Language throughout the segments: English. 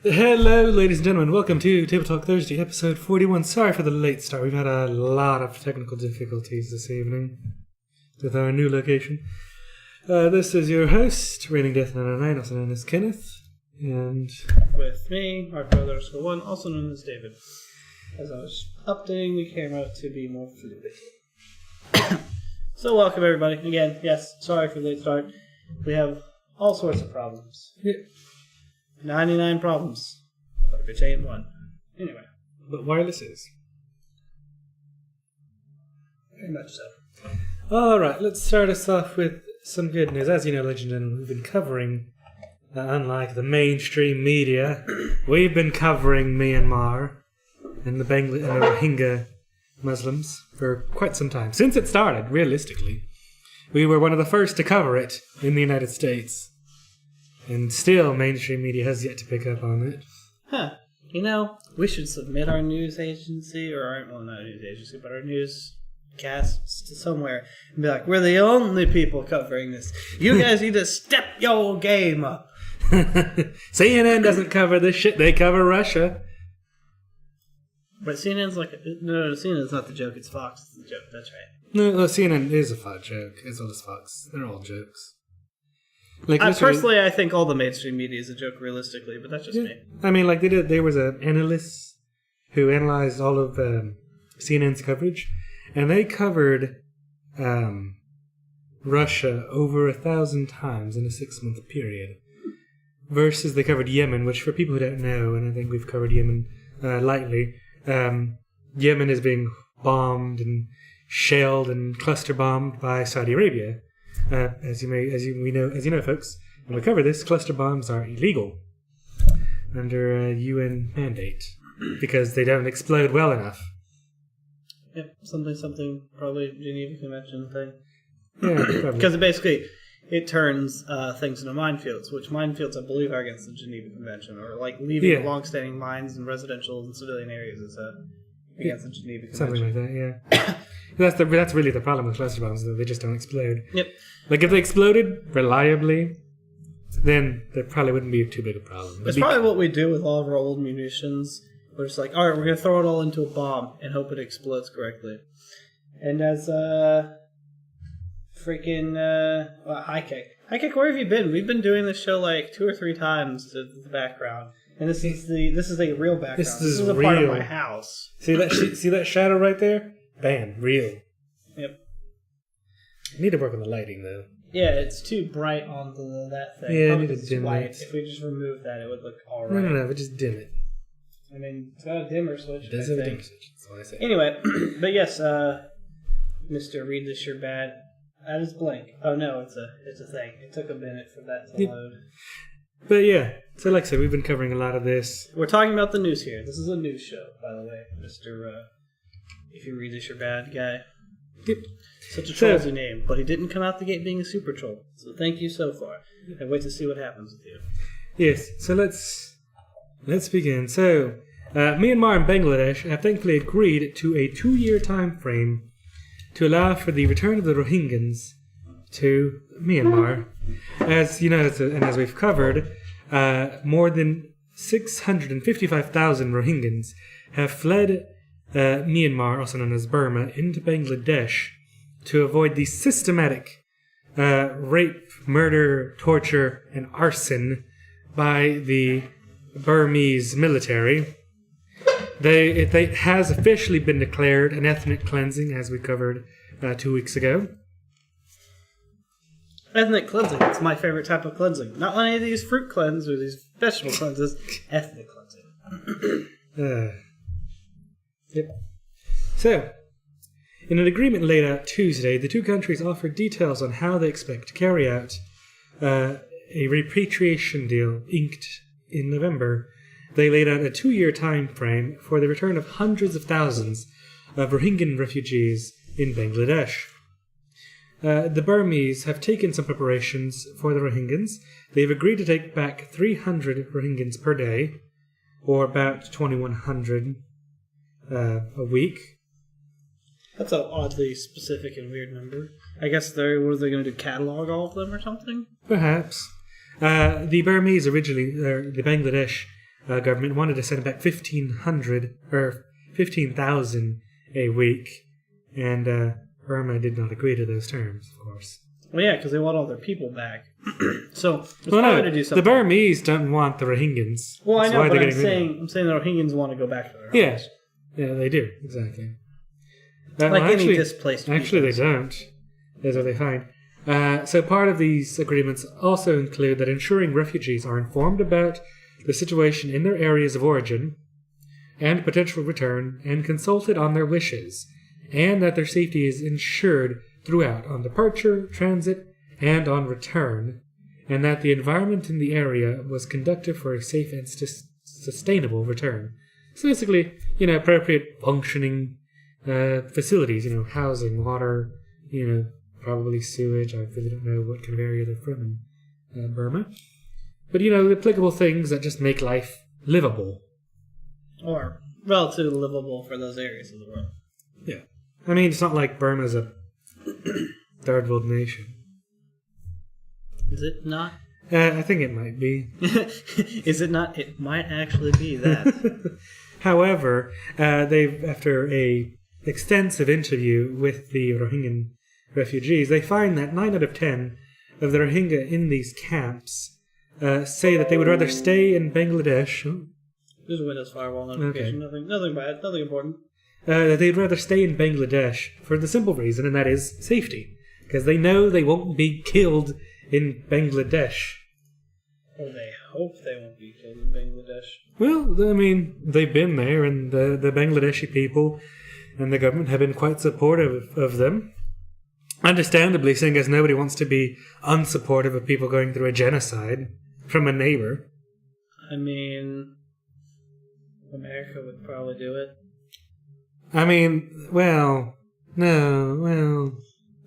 Hello, ladies and gentlemen. Welcome to Talk Thursday Episode 41. Sorry for the late start. We've had a lot of technical difficulties this evening with our new location. This is your host, Reigning Death 909, also known as Kenneth, and with me, Mark Brother _1, also known as David. As I was updating, we came out to be more fluid. So welcome everybody. Again, yes, sorry for the late start. We have all sorts of problems. yeah. 99 problems. But if it ain't one. Anyway. But wireless is. Very much so. Alright, let's start us off with some good news. As you know, ladies and gentlemen, we've been covering, unlike the mainstream media, we've been covering Myanmar and the Rohingya Muslims for quite some time. Since it started, realistically. We were one of the first to cover it in the United States. And still, mainstream media has yet to pick up on it. Huh. You know, we should submit our news agency, not a news agency, but our newscasts to somewhere and be like, we're the only people covering this. You guys need to step your game up. CNN doesn't cover this shit, they cover Russia. But CNN's like, no, CNN's not the joke, it's Fox, it's the joke, that's right. No, CNN is a fun joke, as well as Fox. They're all jokes. Like personally, I think all the mainstream media is a joke realistically, but that's just me. I mean, like there was an analyst who analyzed all of CNN's coverage, and they covered Russia over 1,000 times in a 6-month period. Versus they covered Yemen, which for people who don't know, and I think we've covered Yemen lightly, Yemen is being bombed and shelled and cluster bombed by Saudi Arabia. As you know, folks, when we cover this, cluster bombs are illegal under a UN mandate because they don't explode well enough. Yep, something, probably Geneva Convention thing. Yeah, probably. Because it turns things into minefields, which minefields, I believe, are against the Geneva Convention, or like leaving long-standing mines in residential and civilian areas is against the Geneva Convention. Something like that, yeah. That's really the problem with cluster bombs, that they just don't explode. Yep. Like, if they exploded reliably, then there probably wouldn't be too big a problem. It's probably what we do with all of our old munitions. We're just like, alright, we're going to throw it all into a bomb and hope it explodes correctly. And as, High Kick, where have you been? We've been doing this show like 2 or 3 times to the background. And this is a real background. This is a part of my house. See that shadow right there? Bam, real. Yep. I need to work on the lighting, though. Yeah, it's too bright on that thing. Yeah, I need to dim it. If we just remove that, it would look alright. No, but just dim it. I mean, it's got a dimmer switch. It does have a dimmer switch, that's what I say. Anyway, but yes, Mr. Read This You're Bad. That is blank. Oh no, it's a thing. It took a minute for that to load. But yeah, so like I said, we've been covering a lot of this. We're talking about the news here. This is a news show, by the way, Mr. If You Read This You're Bad guy. Yep. Such a trollsy name, but he didn't come out the gate being a super troll. So thank you so far. I wait to see what happens with you. Yes, so let's begin. So, Myanmar and Bangladesh have thankfully agreed to a 2-year time frame to allow for the return of the Rohingyas to Myanmar. As you know, and as we've covered, more than 655,000 Rohingyas have fled Myanmar, also known as Burma, into Bangladesh to avoid the systematic rape, murder, torture, and arson by the Burmese military. It has officially been declared an ethnic cleansing, as we covered 2 weeks ago. Ethnic cleansing. It's my favorite type of cleansing. Not any of these fruit cleanses or these vegetable cleanses. Ethnic cleansing. Yep. So, in an agreement laid out Tuesday, the two countries offered details on how they expect to carry out a repatriation deal inked in November. They laid out a 2-year time frame for the return of hundreds of thousands of Rohingya refugees in Bangladesh. The Burmese have taken some preparations for the Rohingyas. They've agreed to take back 300 Rohingyas per day, or about 2,100 a week. That's an oddly specific and weird number. I guess what are they going to do, catalog all of them or something? Perhaps. The Burmese originally, the Bangladesh, government wanted to send back 1,500 or 15,000 a week, and Burma did not agree to those terms, of course. Well, yeah, because they want all their people back. So, to do something. The Burmese don't want the Rohingyans. Well, I know, but I'm saying the Rohingyans want to go back to their homes. Yeah, they do, exactly. Any displaced people. Actually, they don't. That's what they find. So part of these agreements also include that ensuring refugees are informed about the situation in their areas of origin and potential return and consulted on their wishes, and that their safety is ensured throughout on departure, transit, and on return, and that the environment in the area was conducive for a safe and sustainable return. So basically, appropriate functioning facilities, housing, water, probably sewage. I really don't know what kind of area they're from in Burma. But, applicable things that just make life livable. Or relatively livable for those areas of the world. Yeah. I mean, it's not like Burma's a third world nation. Is it not? I think it might be. Is it not? It might actually be that. However, they've, after a extensive interview with the Rohingya refugees, they find that 9 out of 10 of the Rohingya in these camps say that they would rather stay in Bangladesh. There's a Windows firewall notification. Okay. Nothing bad. Nothing important. That they'd rather stay in Bangladesh for the simple reason, and that is safety. Because they know they won't be killed in Bangladesh. Or they hope they won't be killed in Bangladesh. Well, I mean, they've been there, and the Bangladeshi people and the government have been quite supportive of them. Understandably, seeing as nobody wants to be unsupportive of people going through a genocide from a neighbor. I mean, America would probably do it. I mean, well, no, well...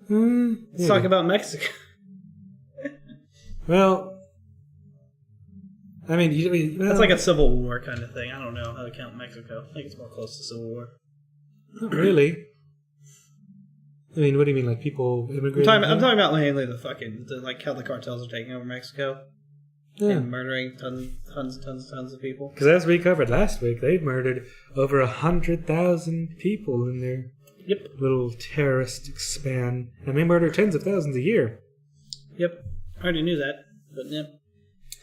Let's talk about Mexico. Well, I mean... That's like a Civil War kind of thing. I don't know how to count Mexico. I think it's more close to Civil War. Not really. I mean, what do you mean, like people immigrating? I'm talking about mainly like how the cartels are taking over Mexico. Yeah. And murdering tons of people. Because as we covered last week, they've murdered over 100,000 people in their little terrorist span. And they murder tens of thousands a year. Yep. I already knew that. But yeah.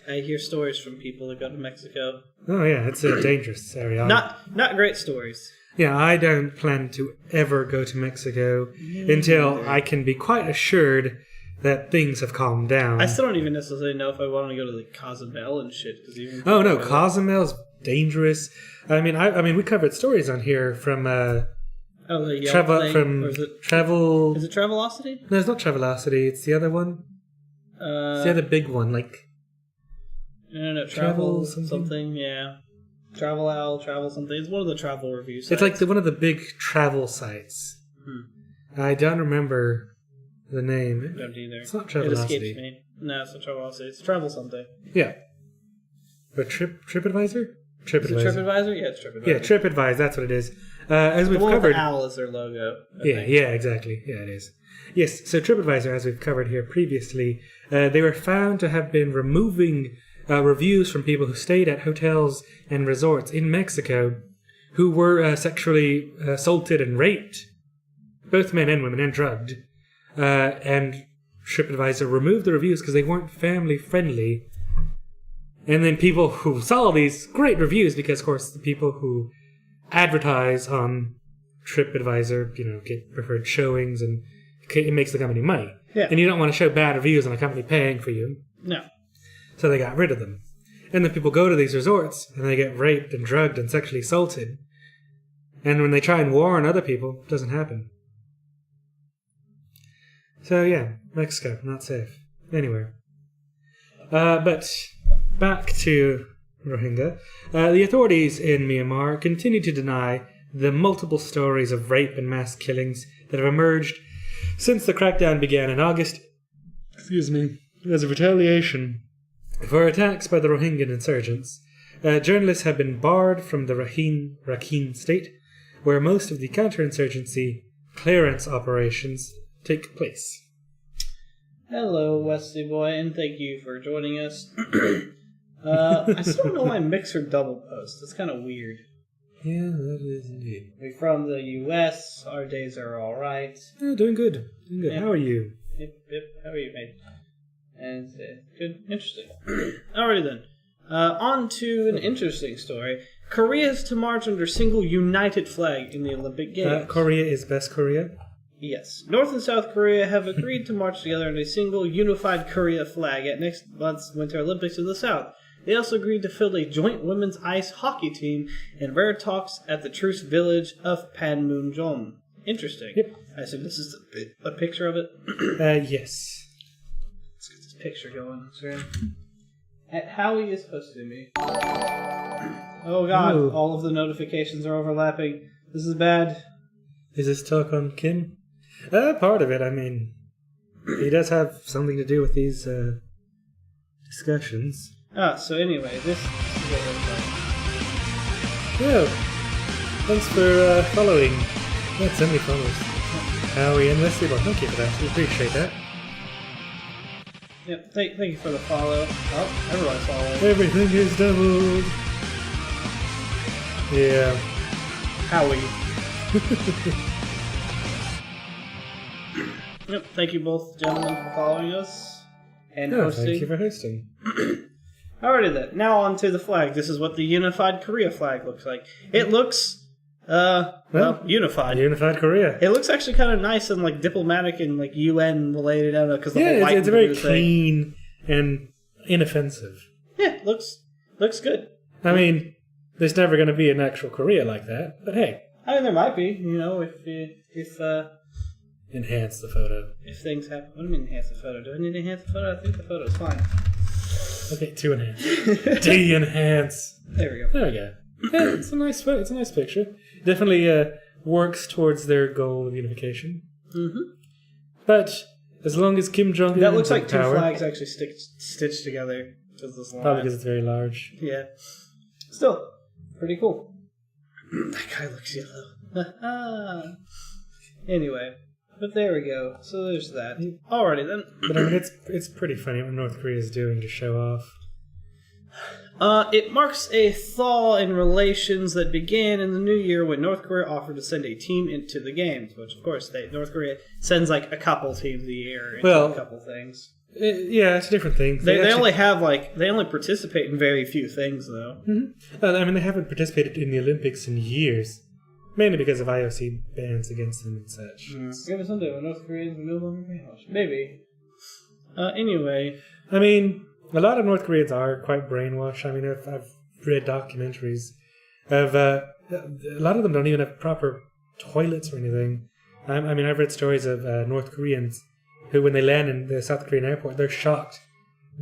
I hear stories from people that go to Mexico. Oh yeah, it's a dangerous area. Not great stories. Yeah, I don't plan to ever go to Mexico until I can be quite assured that things have calmed down. I still don't even necessarily know if I want to go to like Cozumel and shit. Oh no, Cozumel's dangerous. I mean, we covered stories on here from Travel. Is it Travelocity? No, it's not Travelocity. It's the other one. It's the other big one, like. No, Travel something. Yeah. Travel something. It's one of the travel review sites. It's like one of the big travel sites. I don't remember the name. I don't either. It's not Travelocity. It escapes me. No, it's not Travelocity. It's Travel something. Yeah. But TripAdvisor? Is it TripAdvisor? Yeah, it's TripAdvisor. Yeah, TripAdvisor. That's what it is. As we've covered, the owl is their logo. Yeah, exactly. Yeah, it is. Yes. So TripAdvisor, as we've covered here previously, they were found to have been removing reviews from people who stayed at hotels and resorts in Mexico who were sexually assaulted and raped, both men and women, and drugged. And TripAdvisor removed the reviews because they weren't family friendly. And then people who saw these great reviews, because of course the people who advertise on TripAdvisor, get preferred showings, and it makes the company money. Yeah. And you don't want to show bad reviews on a company paying for you. No. So they got rid of them. And then people go to these resorts and they get raped and drugged and sexually assaulted. And when they try and warn other people, it doesn't happen. So yeah, Mexico, not safe. Anywhere. But back to Rohingya. The authorities in Myanmar continue to deny the multiple stories of rape and mass killings that have emerged since the crackdown began in August. As a retaliation for attacks by the Rohingya insurgents. Journalists have been barred from the Rakhine state, where most of the counterinsurgency clearance operations take place. Hello, Wesley boy, and thank you for joining us. I still don't know why mixer double post. That's kind of weird. Yeah, that is indeed. We're from the U.S. Our days are all right. Oh, doing good. Doing good. Yeah. How are you? Yep. How are you, mate? And good, interesting. Alrighty then. On to an interesting story. Korea is to march under single united flag in the Olympic Games. Korea is best Korea. Yes. North and South Korea have agreed to march together under a single unified Korea flag at next month's Winter Olympics in the South. They also agreed to field a joint women's ice hockey team in rare talks at the truce village of Panmunjom. Interesting. Yep. I assume this is a picture of it. Yes. Let's get this picture going. Sir. Howie is supposed to be. Oh god, Ooh. all of the notifications are overlapping. This is bad. Is this talk on Kim? Part of it. I mean, he does have something to do with these discussions. So anyway, this is what it looks like. Yeah. Thanks for following. Yeah, so many followers. Howie and Leslie, well, thank you for that. We appreciate that. Yep, thank you for the follow. Oh, everyone's following. Everything is doubled. Yeah. Howie. Yep, thank you both gentlemen for following us and hosting. Thank you for hosting. Alrighty then, now on to the flag. This is what the unified Korea flag looks like. It looks, unified. Unified Korea. It looks actually kind of nice and like diplomatic and like UN related. I don't know, because the whole white it's and very blue thing. clean and inoffensive. Yeah, looks good. I mean, there's never going to be an actual Korea like that, but hey. I mean, there might be, if Enhance the photo. if things happen. What do you mean enhance the photo? Do I need to enhance the photo? I think the photo's fine. Okay, to enhance. De-enhance. There we go. There we go. Yeah, it's a nice photo. It's a nice picture. Definitely works towards their goal of unification. Mm-hmm. But as long as Kim Jong-un That looks is in like two power, flags actually stitched together. This line. probably because it's very large. Yeah. Still, pretty cool. That guy looks yellow. Anyway, but there we go. So there's that. Alrighty then. But I mean, it's pretty funny what North Korea is doing to show off. It marks a thaw in relations that began in the new year when North Korea offered to send a team into the games, which of course North Korea sends like a couple teams a year into a couple things. Yeah, it's a different thing. They only participate in very few things though. Mm-hmm. I mean, they haven't participated in the Olympics in years, mainly because of IOC bans against them and such. Maybe someday when North Koreans will no longer brainwashed. Maybe. Anyway, I mean, a lot of North Koreans are quite brainwashed. I mean, I've read documentaries of a lot of them don't even have proper toilets or anything. I mean, I've read stories of North Koreans who, when they land in the South Korean airport, they're shocked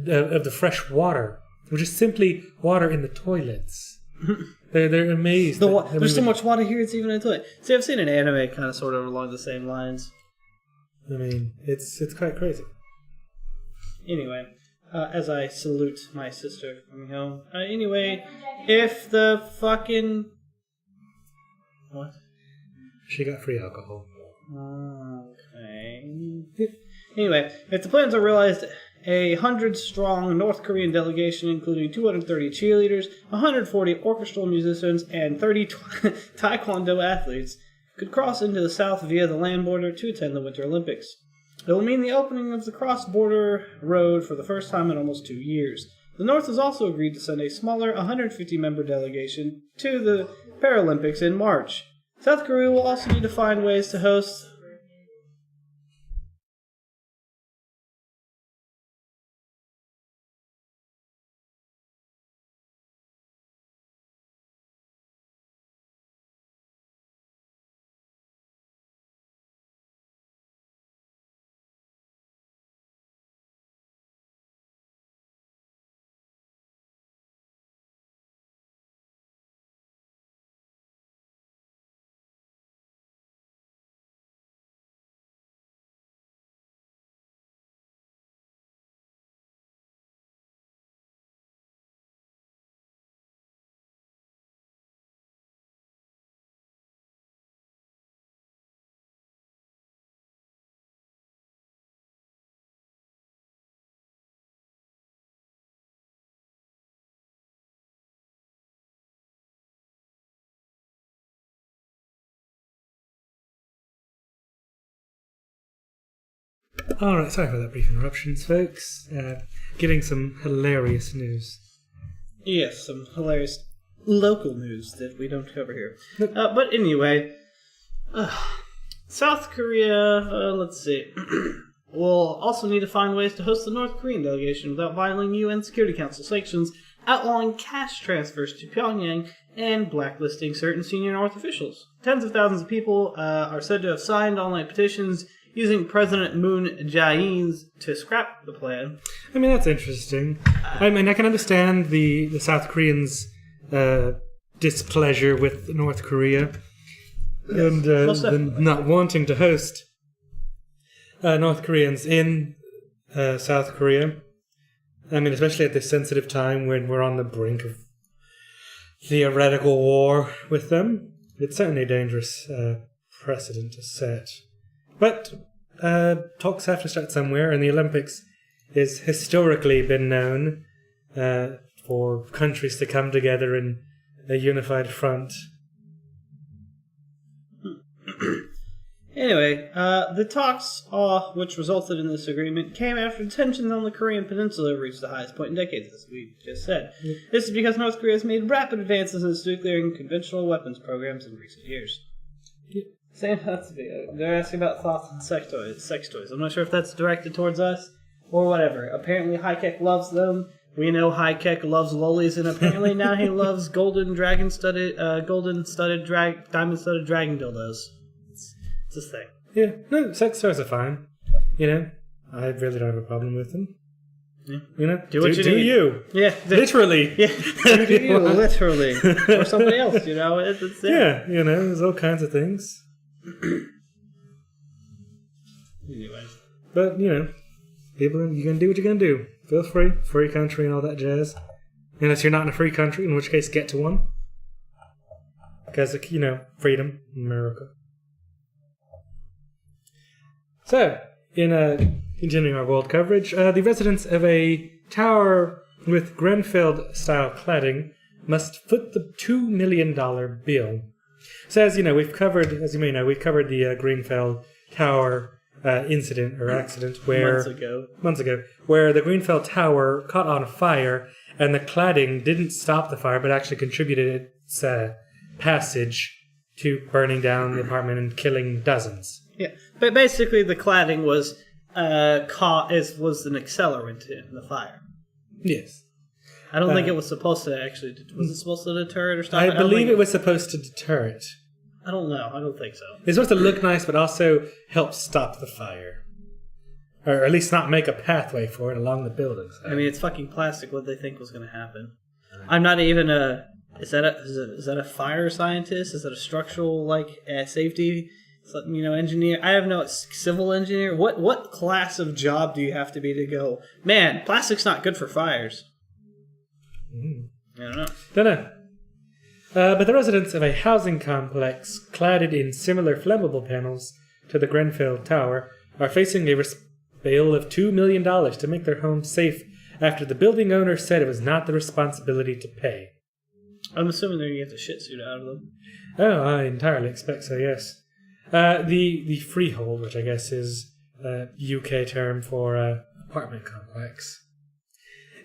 of the fresh water, which is simply water in the toilets. They're amazed. There's so much water here, it's even in a toilet. See, I've seen an anime kind of sort of along the same lines. I mean, it's quite crazy. Anyway, as I salute my sister coming home. Anyway, if the fucking... What? She got free alcohol. Okay. Anyway, if the plans are realized, 100-strong North Korean delegation, including 230 cheerleaders, 140 orchestral musicians, and 30 taekwondo athletes, could cross into the south via the land border to attend the Winter Olympics. It will mean the opening of the cross-border road for the first time in almost 2 years. The North has also agreed to send a smaller 150-member delegation to the Paralympics in March. South Korea will also need to find ways to host Alright, sorry for that brief interruptions, folks. Getting some hilarious news. Yes, some hilarious local news that we don't cover here. But anyway, South Korea, let's see, will also need to find ways to host the North Korean delegation without violating UN Security Council sanctions, outlawing cash transfers to Pyongyang, and blacklisting certain senior North officials. Tens of thousands of people are said to have signed online petitions using President Moon Jae-in's to scrap the plan. I mean, that's interesting. I mean, I can understand the South Koreans' displeasure with North Korea and them not wanting to host North Koreans in South Korea. I mean, especially at this sensitive time when we're on the brink of theoretical war with them. It's certainly a dangerous precedent to set. But talks have to start somewhere, and the Olympics has historically been known for countries to come together in a unified front. Anyway, the talks, which resulted in this agreement, came after tensions on the Korean Peninsula reached the highest point in decades, as we just said. Yeah. This is because North Korea has made rapid advances in its nuclear and conventional weapons programs in recent years. Yeah. Same has to be. They're asking about thoughts on sex toys. I'm not sure if that's directed towards us or whatever. Apparently, High-Kek loves them. We know High-Kek loves lollies, and apparently now he loves diamond-studded dragon dildos. It's his thing. Yeah, no, sex toys are fine. You know, I really don't have a problem with them. Yeah. You know, do you? Yeah, literally. Yeah, do you literally, or somebody else? You know, yeah. You know, there's all kinds of things. Anyways, but you know, people, you can do what you're gonna do. Feel free, free country, and all that jazz. Unless you're not in a free country, in which case, get to one. Because you know, freedom, America. So, in continuing our world coverage, the residents of a tower with Grenfell-style cladding must foot the $2 million bill. So, as you know, we've covered the Grenfell Tower incident or accident where months ago, where the Grenfell Tower caught on fire and the cladding didn't stop the fire, but actually contributed its passage to burning down the apartment and killing dozens. Yeah, but basically the cladding was an accelerant in the fire. Yes. I don't think it was supposed to actually... Was it supposed to deter it or stop it? I believe it was supposed to deter it. I don't know. I don't think so. It's supposed to look nice, but also help stop the fire. Or at least not make a pathway for it along the buildings. I mean, it's fucking plastic. What did they think was going to happen? I'm not even a... Is that a fire scientist? Is that a structural, safety... engineer. I have no civil engineer. What class of job do you have to be to go, man, plastic's not good for fires? I don't know. But the residents of a housing complex cladded in similar flammable panels to the Grenfell Tower are facing a bill of $2 million to make their homes safe after the building owner said it was not the responsibility to pay. I'm assuming they're going to get the shit suit out of them. Oh, I entirely expect so, yes. The freehold, which I guess is a UK term for apartment complex,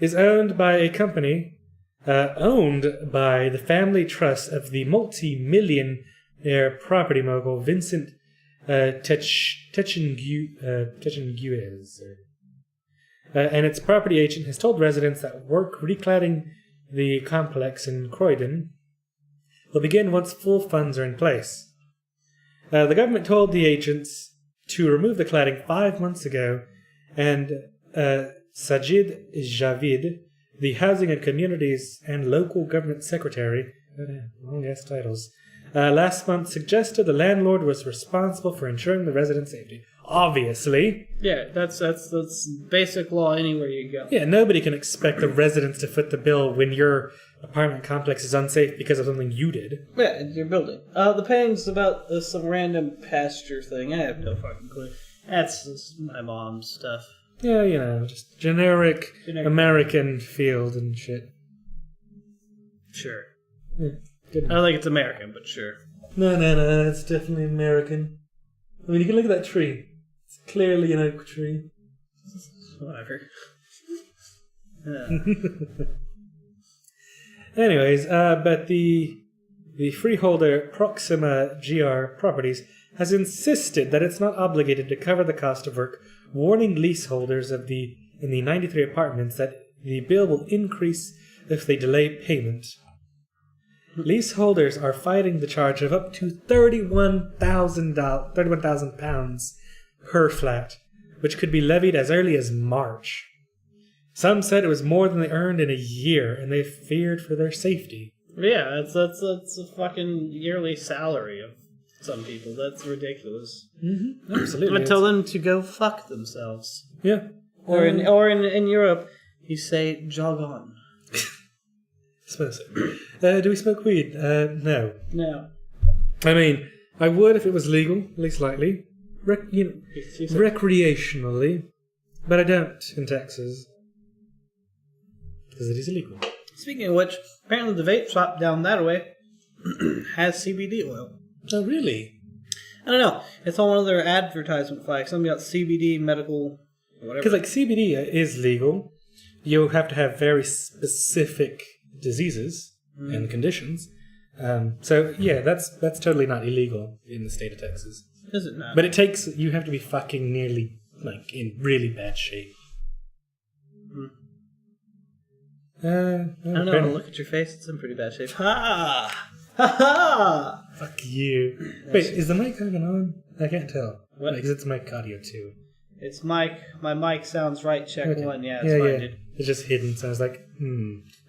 is owned by a company owned by the family trust of the multi-millionaire property mogul Vincent Techenguez. And its property agent has told residents that work recladding the complex in Croydon will begin once full funds are in place. The government told the agents to remove the cladding 5 months ago, and Sajid Javid, the Housing and Communities and Local Government Secretary, long-ass titles, last month suggested the landlord was responsible for ensuring the residents' safety. Obviously. Yeah, that's basic law anywhere you go. Yeah, nobody can expect the residents to foot the bill when your apartment complex is unsafe because of something you did. Yeah, it's your building. The painting's about some random pasture thing. I have no fucking clue. That's just my mom's stuff. Yeah, just generic American field and shit. Sure. Yeah, good. I don't think it's American, but sure. No, it's definitely American. I mean, you can look at that tree. It's clearly an oak tree. Whatever. Anyways, but the freeholder Proxima GR Properties has insisted that it's not obligated to cover the cost of work, warning leaseholders in the 93 apartments that the bill will increase if they delay payment. Leaseholders are fighting the charge of up to £31,000 per flat, which could be levied as early as March. Some said it was more than they earned in a year, and they feared for their safety. Yeah, that's a fucking yearly salary of some people. That's ridiculous. Mm-hmm. Absolutely. I tell them to go fuck themselves. Yeah. Or in Europe, you say jog on. Suppose so. Do we smoke weed? No. No. I mean, I would if it was legal, at least slightly. Recreationally. But I don't in Texas. Because it is illegal. Speaking of which, apparently the vape shop down that way has CBD oil. Oh, really? I don't know. It's on one of their advertisement flags. Something about CBD, medical, whatever. Because, like, CBD is legal. You have to have very specific diseases and conditions. So, yeah, that's totally not illegal in the state of Texas. Is it not? But you have to be fucking nearly, like, in really bad shape. I don't know. Look at your face. It's in pretty bad shape. Ha! Ha ha! Fuck you. Wait, is the mic even on? I can't tell. What? Because it's mic audio too. It's mic. My mic sounds right. Check Okay. 1. Yeah, it's fine, dude. It's just hidden, so I was like,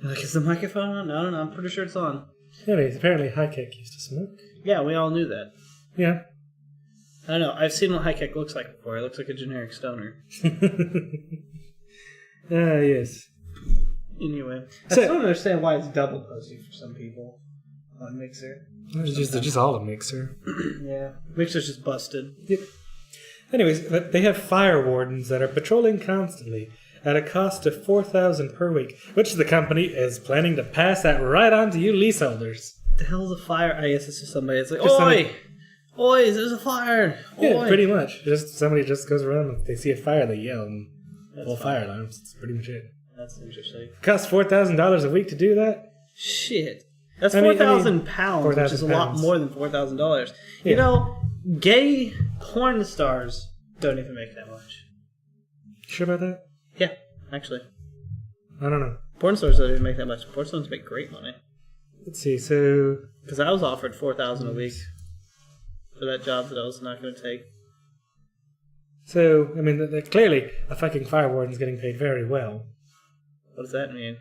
Like, is the microphone on? I don't know. I'm pretty sure it's on. Anyways, apparently High Kick used to smoke. Yeah, we all knew that. Yeah. I don't know. I've seen what high kick looks like before. It looks like a generic stoner. Yes. Anyway, I So- still don't understand why it's double pussy for some people on Mixer. They're just all a mixer. Yeah, Mixer's just busted. Yep. Anyways, they have fire wardens that are patrolling constantly at a cost of $4,000 per week, which the company is planning to pass that right on to you leaseholders. The hell's a fire? I guess it's just somebody. It's like, Just oi, somebody- oi, there's a fire. Yeah, Oi. pretty much. Just somebody just goes around and if they see a fire, they yell and That's pull fine. fire alarms. That's pretty much it. That's interesting. Costs $4,000 a week to do that. Shit. That's I mean- 4,000 pounds, which is a lot £4,000. more than $4,000. You Yeah. know, gay porn stars don't even make that much. Sure about that? Yeah, actually. I don't know. Porn stars don't even make that much. Porn stars make great money. Let's see. So Because I was offered $4,000 a week for that job that I was not going to take. I mean, clearly a fucking fire warden's getting paid very well. What does that mean?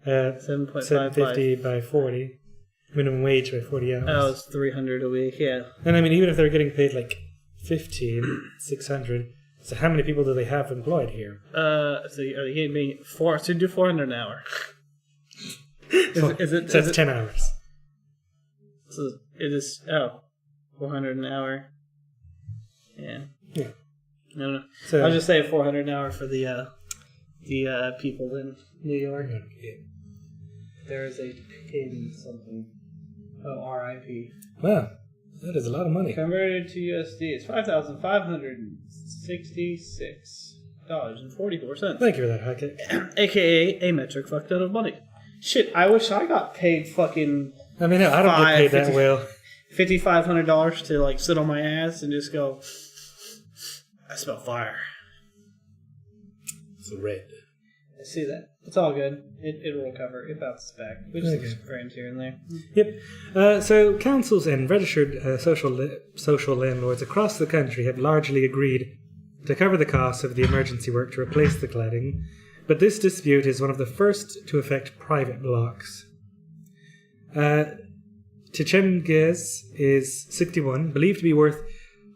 750 7.55. by 40. Minimum wage by 40 hours. Oh, it's $300 a week. Yeah. And I mean, even if they're getting paid like 600. So how many people do they have employed here? So are they getting me to do $400 an hour? Is it? So it's 10 hours. So it is. $400 an hour. Yeah. Yeah. No. So I'll just say $400 an hour for the people in New York. yeah. There is a pin something. Oh, RIP. Wow, that is a lot of money. Converted to USD, it's $5,566.44. Thank you for that, Hackett. AKA a metric fuck ton of money. Shit, I wish I got paid fucking I mean, no, I don't get paid that well. $5,500 to like sit on my ass and just go, I smell fire. It's red. I see that. It's all good. It'll recover. It bounces back. We just Okay. have some frames here and there. Yep. So councils and registered social landlords across the country have largely agreed to cover the costs of the emergency work to replace the cladding, but this dispute is one of the first to affect private blocks. Tichemges is 61, believed to be worth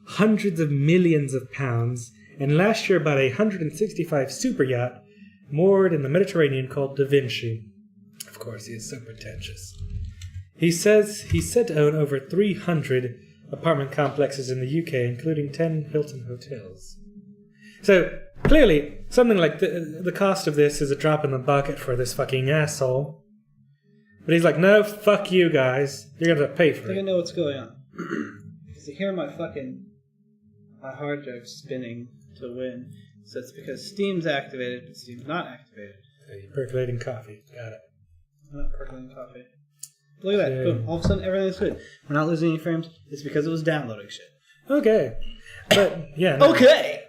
hundreds of millions of pounds, and last year bought a 165 super yacht moored in the Mediterranean called Da Vinci. Of course, he is so pretentious. He's said to own over 300 apartment complexes in the UK, including 10 Hilton hotels. So, clearly, something like the cost of this is a drop in the bucket for this fucking asshole. But he's like, no, fuck you guys. You're going to pay I for think I it. know what's going on. Because you hear my fucking my hard drive spinning to win. So it's because Steam's activated, but Steam's not activated. Percolating coffee. Got it. Not percolating coffee. Look at that. Boom. All of a sudden, everything's good. We're not losing any frames. It's because it was downloading shit. Okay. But, yeah. No. Okay!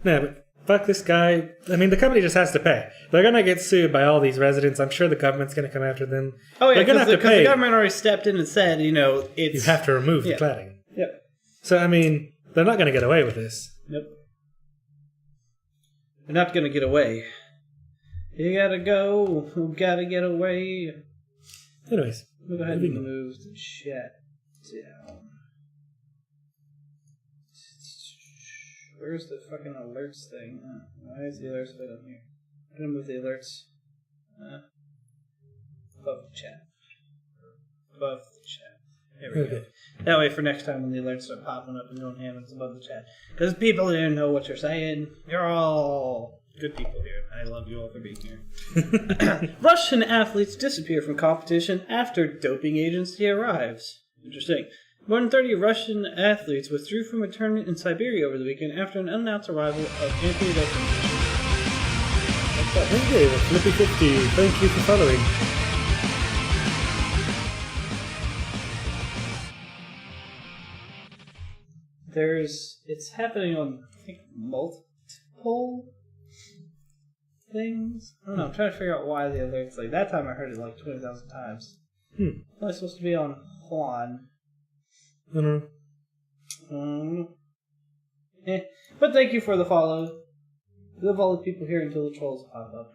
No, but fuck this guy. I mean, the company just has to pay. They're going to get sued by all these residents. I'm sure the government's going to come after them. Oh, yeah, they're going to have to pay. The government already stepped in and said, it's... You have to remove the cladding. Yep. So, I mean, they're not going to get away with this. Nope. They're not going to get away. You gotta go. You gotta get away. Anyways. We'll go ahead and move the chat down. Where's the fucking alerts thing? Why is the alerts bit on here? I'm gonna move the alerts above the chat. Above the chat. There we go. That way for next time when the alerts start popping up and going ham, it's above the chat. Because people didn't know what you're saying. You're all good people here. I love you all for being here. Russian athletes disappear from competition after doping agency arrives. Interesting. More than 30 Russian athletes withdrew from a tournament in Siberia over the weekend after an unannounced arrival of anti-doping officials. What's up? Hey, Flippy50, thank you for following. It's happening on, I think, multiple things. I don't know, I'm trying to figure out why the alert's like, that time I heard it like 20,000 times. It's only supposed to be on Juan. I don't know. But thank you for the follow. Leave all the people here until the trolls pop up.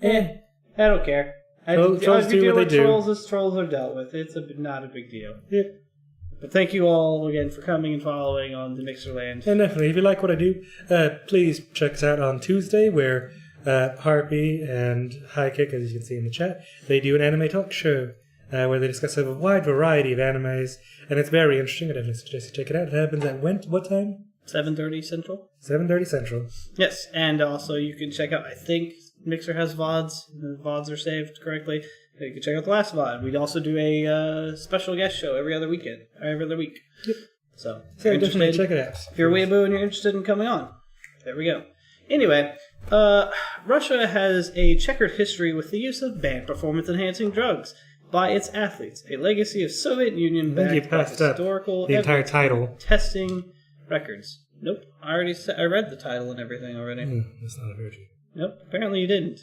I don't care. Trolls do what they do. Trolls as trolls are dealt with. It's not a big deal. Yeah. But thank you all again for coming and following on the Mixerland. And definitely, if you like what I do, please check us out on Tuesday, where Harpy and High Kick, as you can see in the chat, they do an anime talk show where they discuss a wide variety of animes, and it's very interesting. I definitely suggest you check it out. It happens at what time? 7:30 Central. 7:30 Central. Yes, and also you can check out, I think Mixer has VODs. The VODs are saved correctly. You can check out the last VOD. We also do a special guest show every other week. Yep. So definitely check it out. If you're a weeaboo and you're interested in coming on, there we go. Anyway, Russia has a checkered history with the use of banned performance-enhancing drugs by its athletes, a legacy of Soviet Union backed by historical the entire title testing records. Nope, I read the title and everything already. That's not a virtue. Nope, apparently you didn't.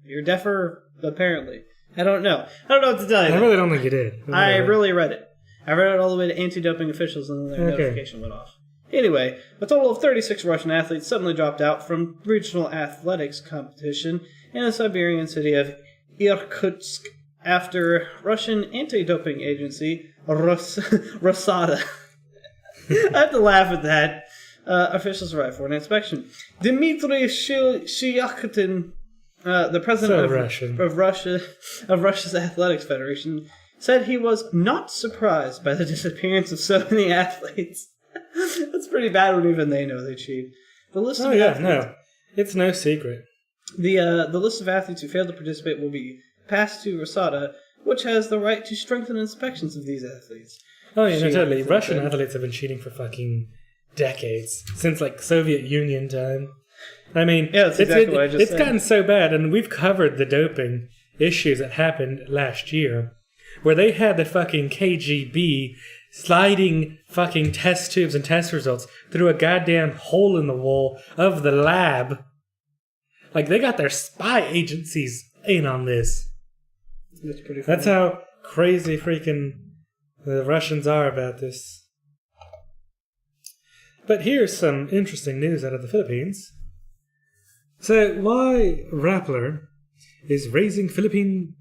You're deafer, apparently. I don't know. I don't know what to tell you. I really don't think you did. I really read it. I read it all the way to anti-doping officials and then their notification went off. Anyway, a total of 36 Russian athletes suddenly dropped out from regional athletics competition in the Siberian city of Irkutsk after Russian anti-doping agency Rosada. I have to laugh at that. Officials arrived for an inspection. Dmitry Shyakhtin, the president of Russia's athletics federation, said he was not surprised by the disappearance of so many athletes. That's pretty bad when even they know they cheat. The list of athletes, it's no secret. The list of athletes who failed to participate will be passed to Rosada, which has the right to strengthen inspections of these athletes. Oh yeah, no, totally. Russian athletes have been cheating for fucking decades, since like Soviet Union time. I mean, that's exactly what I just said. It's gotten so bad, and we've covered the doping issues that happened last year, where they had the fucking KGB sliding fucking test tubes and test results through a goddamn hole in the wall of the lab. Like, they got their spy agencies in on this. That's pretty funny. That's how crazy freaking the Russians are about this. But here's some interesting news out of the Philippines. So, why Rappler is raising Philippine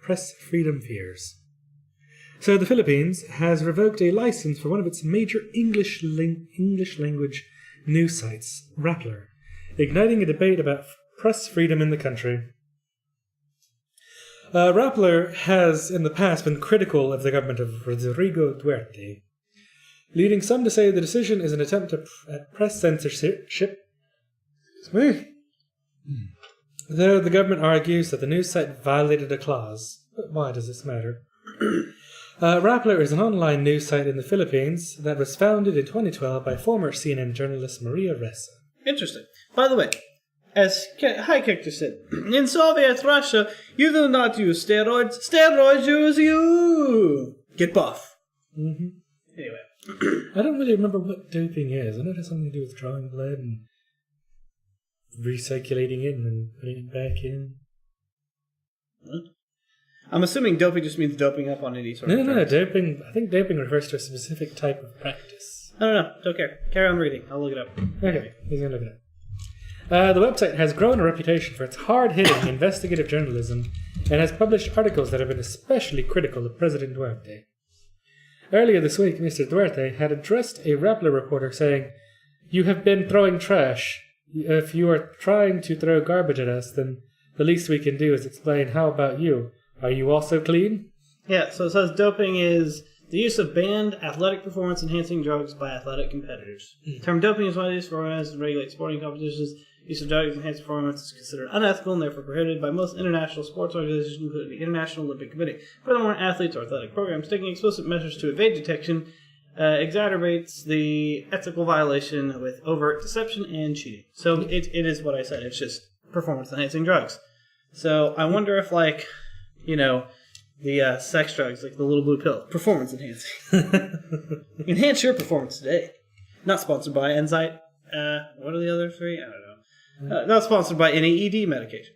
press freedom fears. So, the Philippines has revoked a license for one of its major English language news sites, Rappler, igniting a debate about press freedom in the country. Rappler has in the past been critical of the government of Rodrigo Duterte, leading some to say the decision is an attempt at press censorship. Though the government argues that the news site violated a clause. But why does this matter? Rappler is an online news site in the Philippines that was founded in 2012 by former CNN journalist Maria Ressa. Interesting. By the way, as High Character said, in Soviet Russia, you do not use steroids. Steroids use you. Get buff. Mm-hmm. Anyway. I don't really remember what doping is. I know it has something to do with drawing blood and recirculating it and then putting it back in. Huh? I'm assuming doping just means doping up on any sort of No, doping. I think doping refers to a specific type of practice. I don't know. Don't care. Carry on reading. I'll look it up. Okay, he's going to look it up. The website has grown a reputation for its hard-hitting investigative journalism and has published articles that have been especially critical of President Duarte. Earlier this week, Mr. Duarte had addressed a Rappler reporter saying, "You have been throwing trash. If you are trying to throw garbage at us, then the least we can do is explain how about you. Are you also clean?" Yeah, so it says doping is the use of banned athletic performance-enhancing drugs by athletic competitors. The term doping is widely used for organize and regulate sporting competitions. Use of drugs to enhance performance is considered unethical and therefore prohibited by most international sports organizations, including the International Olympic Committee. Furthermore, athletes or athletic programs taking explicit measures to evade detection exacerbates the ethical violation with overt deception and cheating. So it is what I said. It's just performance-enhancing drugs. So I wonder if, like, you know, the sex drugs, like the little blue pill, performance enhancing. Enhance your performance today. Not sponsored by Enzyte. What are the other three? I don't know. Not sponsored by any ED medication.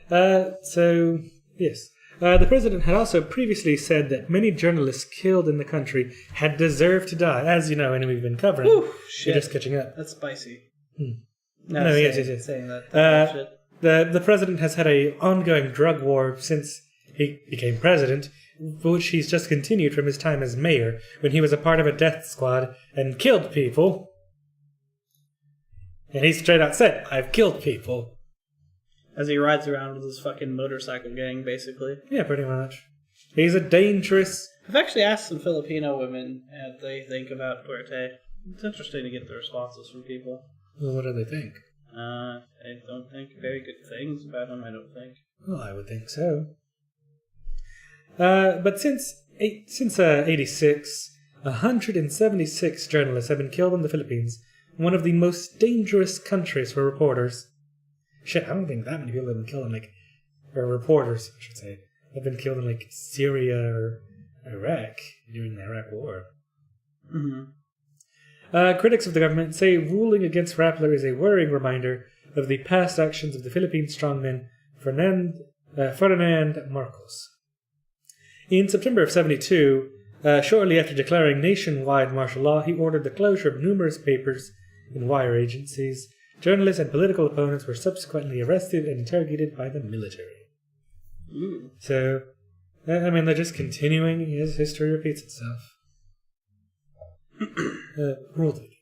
So, yes. The president had also previously said that many journalists killed in the country had deserved to die. As you know, and we've been covering. Ooh, shit. You're just catching up. That's spicy. No, yes. Saying that shit. The president has had an ongoing drug war since he became president, which he's just continued from his time as mayor, when he was a part of a death squad and killed people. And he straight out said, "I've killed people." As he rides around with his fucking motorcycle gang, basically. Yeah, pretty much. He's a dangerous... I've actually asked some Filipino women what they think about Duarte. It's interesting to get the responses from people. Well, what do they think? I don't think very good things about him, I don't think. Well, I would think so. But since 86, 176 journalists have been killed in the Philippines, one of the most dangerous countries for reporters. Shit, I don't think that many people have been killed in, or reporters, I should say, have been killed in, Syria or Iraq during the Iraq War. Mm-hmm. Critics of the government say ruling against Rappler is a worrying reminder of the past actions of the Philippine strongman Ferdinand Marcos. In September of 1972, shortly after declaring nationwide martial law, he ordered the closure of numerous papers and wire agencies. Journalists and political opponents were subsequently arrested and interrogated by the military. Ooh. So, they're just continuing as history repeats itself. Roll the video.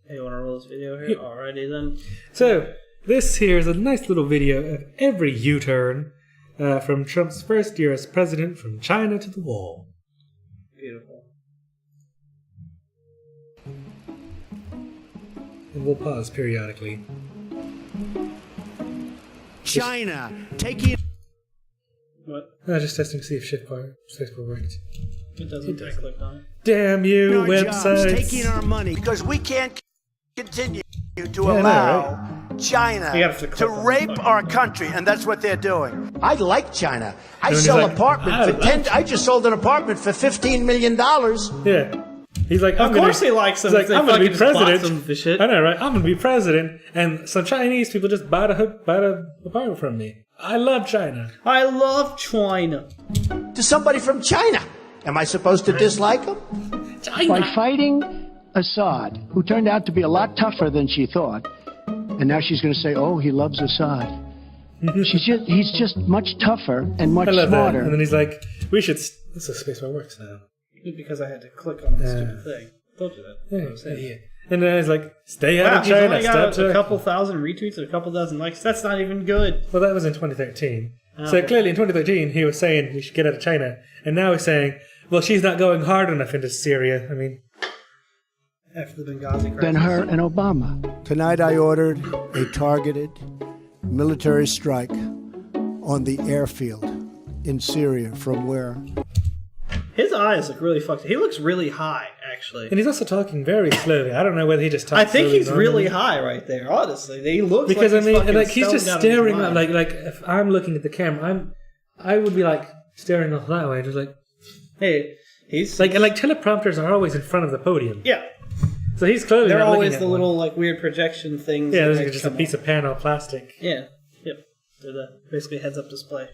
Hey, you want to roll this video here? Yep. Alrighty then. So, this here is a nice little video of every U-turn from Trump's first year as president, from China to the wall. Beautiful. And we'll pause periodically. China taking... What? Just testing to see if spacebar worked. It doesn't. I clicked on it. Damn you, websites! Taking our money because we can't continue to allow China to rape our country, and that's what they're doing. I like China. I sell apartment for I just sold an apartment for $15 million. Yeah. He's like, of course he likes them. He's like, I'm going to be president. I know, right? I'm going to be president, and some Chinese people just bought a apartment from me. I love China. I love China. To somebody from China. Am I supposed to dislike him? China. By fighting Assad, who turned out to be a lot tougher than she thought, and now she's going to say, "Oh, he loves Assad." He's just much tougher and much smarter. And then he's like, "We should." This is spacebar works now. Because I had to click on the stupid thing. Don't do that. Yeah. And then he's like, "Stay out of China." He's only got a couple thousand retweets and a couple dozen likes. That's not even good. Well, that was in 2013. So clearly in 2013 he was saying we should get out of China, and now he's saying, well, she's not going hard enough into Syria. After the Benghazi crisis. Than her and Obama. Tonight I ordered a targeted military strike on the airfield in Syria from where His eyes look really fucked. He looks really high, actually. And he's also talking very slowly. I don't know whether he just talks I think slowly he's really high right there, honestly. He looks because, like he's just staring up. Like, if I'm looking at the camera, I would be, like, staring off that way. Just like... Hey, he's... Like teleprompters are always in front of the podium. Yeah. So he's clearly They're not always looking at the one. little, like, weird projection things. Yeah, there's just a piece of panel plastic. Yeah. Yep. They're basically heads-up display.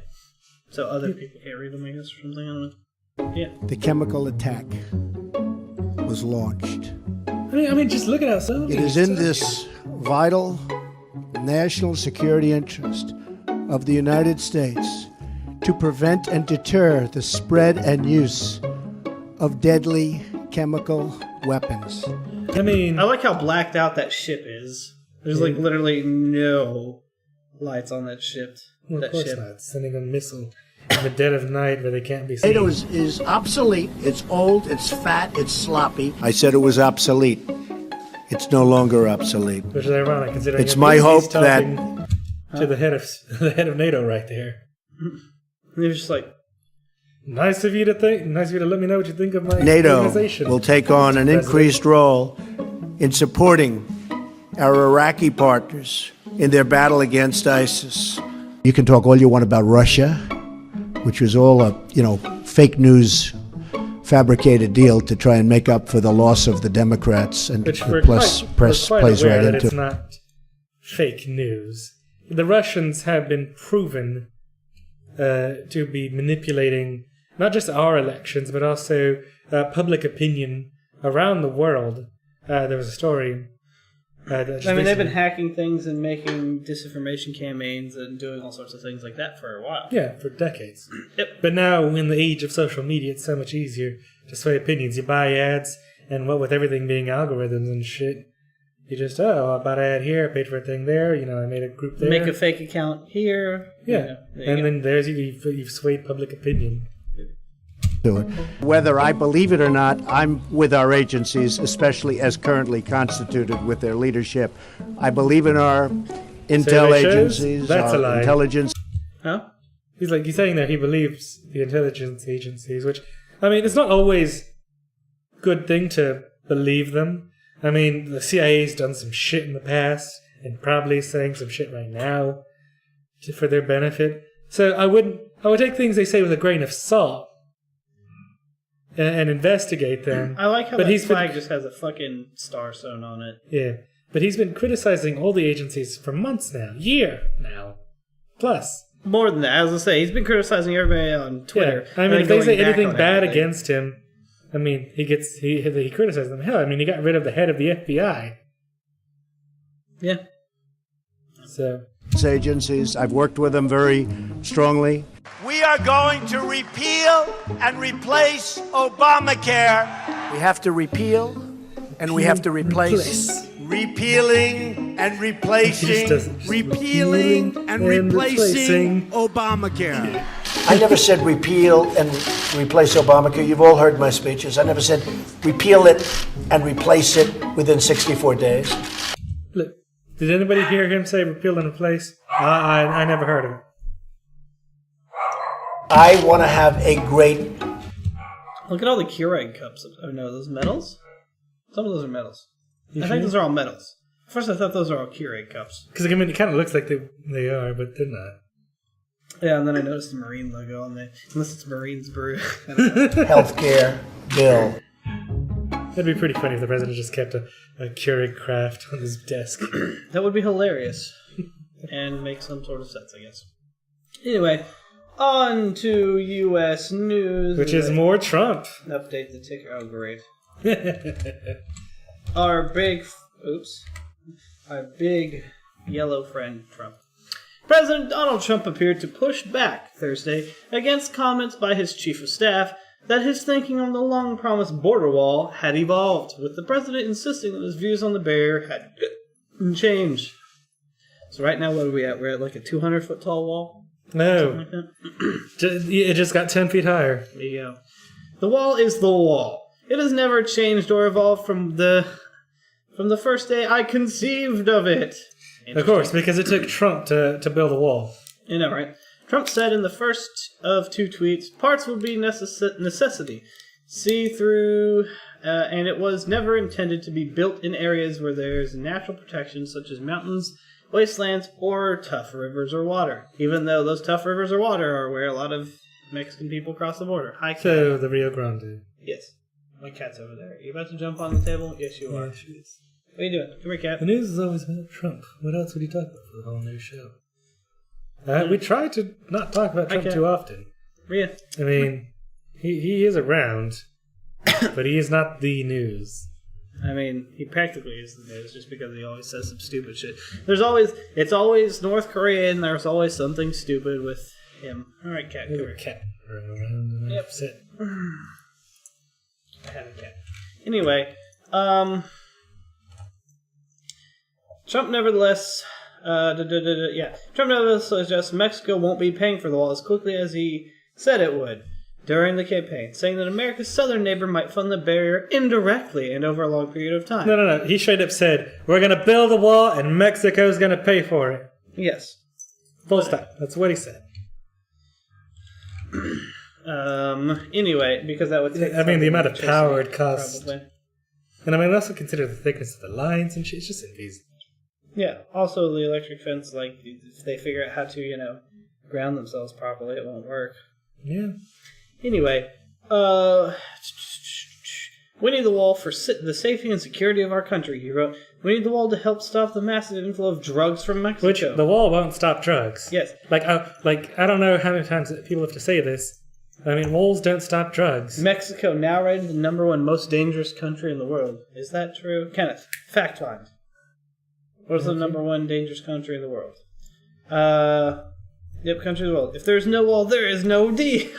So other people can't read them, I guess, or something. I don't know. Yeah. The chemical attack was launched. I mean, just look at how so. It is in this vital national security interest of the United States to prevent and deter the spread and use of deadly chemical weapons. I mean, I like how blacked out that ship is. There's like literally no lights on that ship. well, of course not. Sending a missile in the dead of night where they can't be seen. NATO is obsolete. It's old. It's fat. It's sloppy. I said it was obsolete. It's no longer obsolete. Which is ironic, considering it's my hope that to the head of NATO right there. He was just like, Nice of you to let me know what you think of my NATO organization. will take on an increased role in supporting our Iraqi partners in their battle against ISIS. You can talk all you want about Russia, which was all a fake news, fabricated deal to try and make up for the loss of the Democrats, and Which the press plays right into. It's not fake news. The Russians have been proven to be manipulating not just our elections, but also public opinion around the world. There was a story. they've been hacking things and making disinformation campaigns and doing all sorts of things like that for a while. Yeah, for decades. Yep. But now, in the age of social media, it's so much easier to sway opinions. You buy ads, and what with everything being algorithms and shit, you just, I bought an ad here, I paid for a thing there, I made a group there. Make a fake account here. Yeah. Then there's you've swayed public opinion. Whether I believe it or not, I'm with our agencies, especially as currently constituted with their leadership. I believe in our intel agencies, That's a lie. Intelligence. Huh? He's saying that he believes the intelligence agencies, which, it's not always a good thing to believe them. The CIA's done some shit in the past, and probably saying some shit right now for their benefit. So I would take things they say with a grain of salt. And investigate them. I like how that flag just has a fucking star sewn on it. Yeah. But he's been criticizing all the agencies for months now. Year now. Plus. More than that. As I say, he's been criticizing everybody on Twitter. Yeah. If they say anything bad against him, he criticizes them. Hell, he got rid of the head of the FBI. Yeah. So. Agencies, I've worked with them very strongly. We are going to repeal and replace Obamacare. We have to repeal and we have to replace. Repealing and replacing. Repealing and replacing Obamacare. I never said repeal and replace Obamacare. You've all heard my speeches. I never said repeal it and replace it within 64 days. Look, did anybody hear him say repeal and replace? I never heard of it. I want to have a great... Look at all the Keurig cups. Oh no, those metals? Some of those are metals. I think those are all metals. First I thought those are all Keurig cups. Because it kind of looks like they are, but they're not. Yeah, and then I noticed the Marine logo on there. Unless it's Marine's Brew. Healthcare bill. That'd be pretty funny if the president just kept a Keurig craft on his desk. That would be hilarious. And make some sort of sense, I guess. Anyway, on to U.S. news. Which is more Trump. Update the ticker. Oh, great. Our big yellow friend, Trump. President Donald Trump appeared to push back Thursday against comments by his chief of staff that his thinking on the long-promised border wall had evolved, with the president insisting that his views on the barrier had changed. So right now, what are we at? We're at like a 200-foot tall wall? No. Like that? It just got 10 feet higher. There you go. The wall is the wall. It has never changed or evolved from the first day I conceived of it. Of course, because it took Trump to build a wall. You know, right? Trump said in the first of 2 tweets, parts will be necessity. See through, and it was never intended to be built in areas where there's natural protection such as mountains, wastelands, or tough rivers or water. Even though those tough rivers or water are where a lot of Mexican people cross the border. Hi, cat. So, the Rio Grande. Yes. My cat's over there. Are you about to jump on the table? Yes, you are. Yeah, she is. What are you doing? Come here, cat. The news is always about Trump. What else would he talk about for the whole new show? We try to not talk about Trump too often. Rhea. I mean, he is around, but he is not the news. I mean, he practically is the news just because he always says some stupid shit. It's always North Korea, and there's always something stupid with him. All right, cat. There's a cat running around and Yep. upset. I had a cat. Anyway, Trump nevertheless suggests Mexico won't be paying for the wall as quickly as he said it would during the campaign, saying that America's southern neighbor might fund the barrier indirectly and over a long period of time. No. He straight up said, we're going to build a wall and Mexico's going to pay for it. Yes. Full stop. That's what he said. Anyway, because that would take... I mean, the amount of power it costs. Probably. And I mean, also consider the thickness of the lines and shit. It's just infeasible. Yeah. Also, the electric fence, like, if they figure out how to, ground themselves properly, it won't work. Yeah. Anyway, we need the wall for the safety and security of our country, he wrote. We need the wall to help stop the massive inflow of drugs from Mexico. Which, the wall won't stop drugs. Yes. I don't know how many times people have to say this. I mean, walls don't stop drugs. Mexico now rated the #1 most dangerous country in the world. Is that true? Kenneth, fact find. What's the #1 dangerous country in the world? Country of the world. If there's no wall, there is no deal.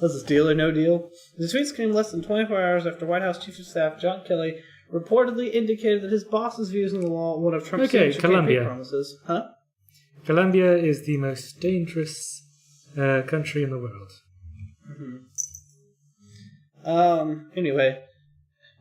Was this deal or no deal? The tweets came less than 24 hours after White House Chief of Staff John Kelly reportedly indicated that his boss's views on the wall one of Trump's campaign promises. Huh? Colombia is the most dangerous country in the world. Anyway,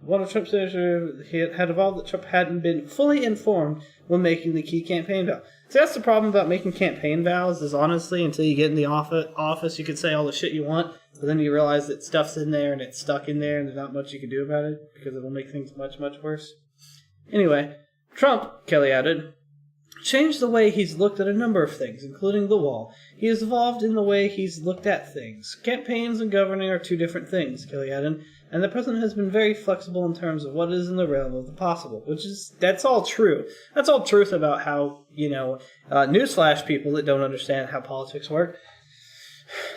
one of Trump's he had evolved that Trump hadn't been fully informed when making the key campaign vow. See, that's the problem about making campaign vows is honestly, until you get in the office, you can say all the shit you want, but then you realize that stuff's in there and it's stuck in there and there's not much you can do about it because it will make things much, much worse. Anyway, Trump, Kelly added, changed the way he's looked at a number of things, including the wall. He has evolved in the way he's looked at things. Campaigns and governing are 2 different things, Kelly added, and the president has been very flexible in terms of what is in the realm of the possible, that's all true. That's all truth about how, newsflash people that don't understand how politics work.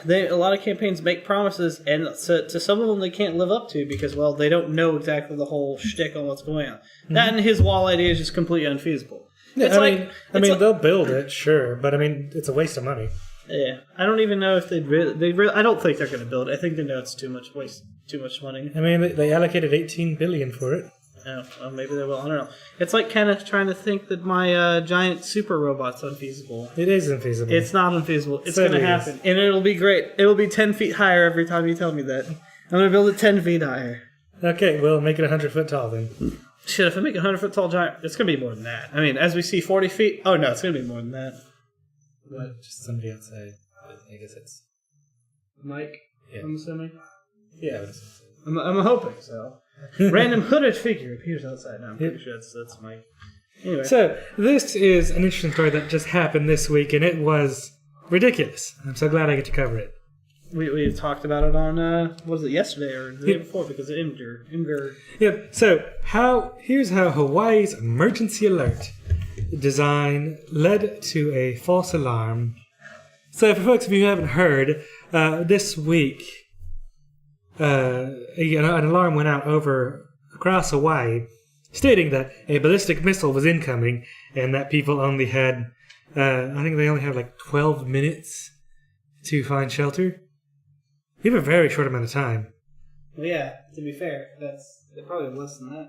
A lot of campaigns make promises, and to some of them they can't live up to because, well, they don't know exactly the whole shtick on what's going on. Mm-hmm. That and his wall idea is just completely unfeasible. Yeah, they'll build it, sure, but I mean, it's a waste of money. Yeah, I don't even know if they'd really. I don't think they're going to build it. I think they know it's too much money. I mean, they allocated $18 billion for it. Oh, well, maybe they will. I don't know. It's like Kenneth trying to think that my giant super robot's unfeasible. It is unfeasible. It's not unfeasible. It's going to happen, and it'll be great. It'll be 10 feet higher every time you tell me that. I'm going to build it 10 feet higher. Okay, well, make it 100 foot tall then. Shit, if I make a 100 foot tall giant, it's going to be more than that. I mean, as we see 40 feet, oh no, it's going to be more than that. What? Just somebody outside. I guess it's Mike, yeah. I'm assuming? Yeah. I'm hoping so. Random hooded figure appears outside now. I'm pretty sure that's Mike. Anyway. So, this is an interesting story that just happened this week, and it was ridiculous. I'm so glad I get to cover it. We talked about it on, was it yesterday or the day before because of Imgur. Yeah, so here's how Hawaii's emergency alert design led to a false alarm. So for folks of you who haven't heard, this week an alarm went out across Hawaii stating that a ballistic missile was incoming and that people only had, I think they only had like 12 minutes to find shelter. We have a very short amount of time. Well, yeah, to be fair, they're probably less than that.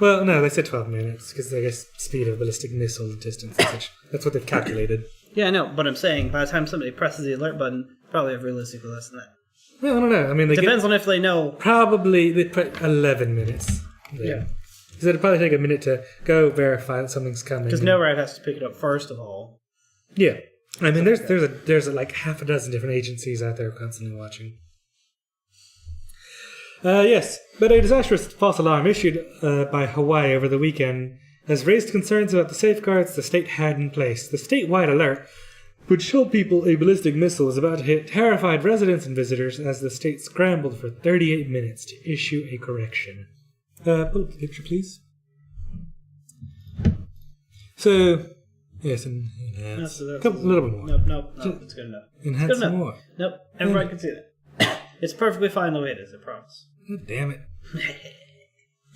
Well, no, they said 12 minutes, because I guess speed of ballistic missile distance and such. That's what they've calculated. Yeah, I know, but I'm saying, by the time somebody presses the alert button, probably have realistically less than that. Well, I don't know. I mean, depends on if they know. Probably, they put 11 minutes there. Yeah. Because it'll probably take a minute to go verify that something's coming. Because NORAD has to pick it up first of all. Yeah. I mean, there's like half a dozen different agencies out there constantly watching. Yes, but a disastrous false alarm issued by Hawaii over the weekend has raised concerns about the safeguards the state had in place. The statewide alert, which told people a ballistic missile was about to hit, terrified residents and visitors as the state scrambled for 38 minutes to issue a correction. Pull up the picture, please. So, yes, and enhance. A little bit more. Nope, it's good enough. Enhance some more. Nope, everybody can see that. It's perfectly fine the way it is, I promise. God damn it.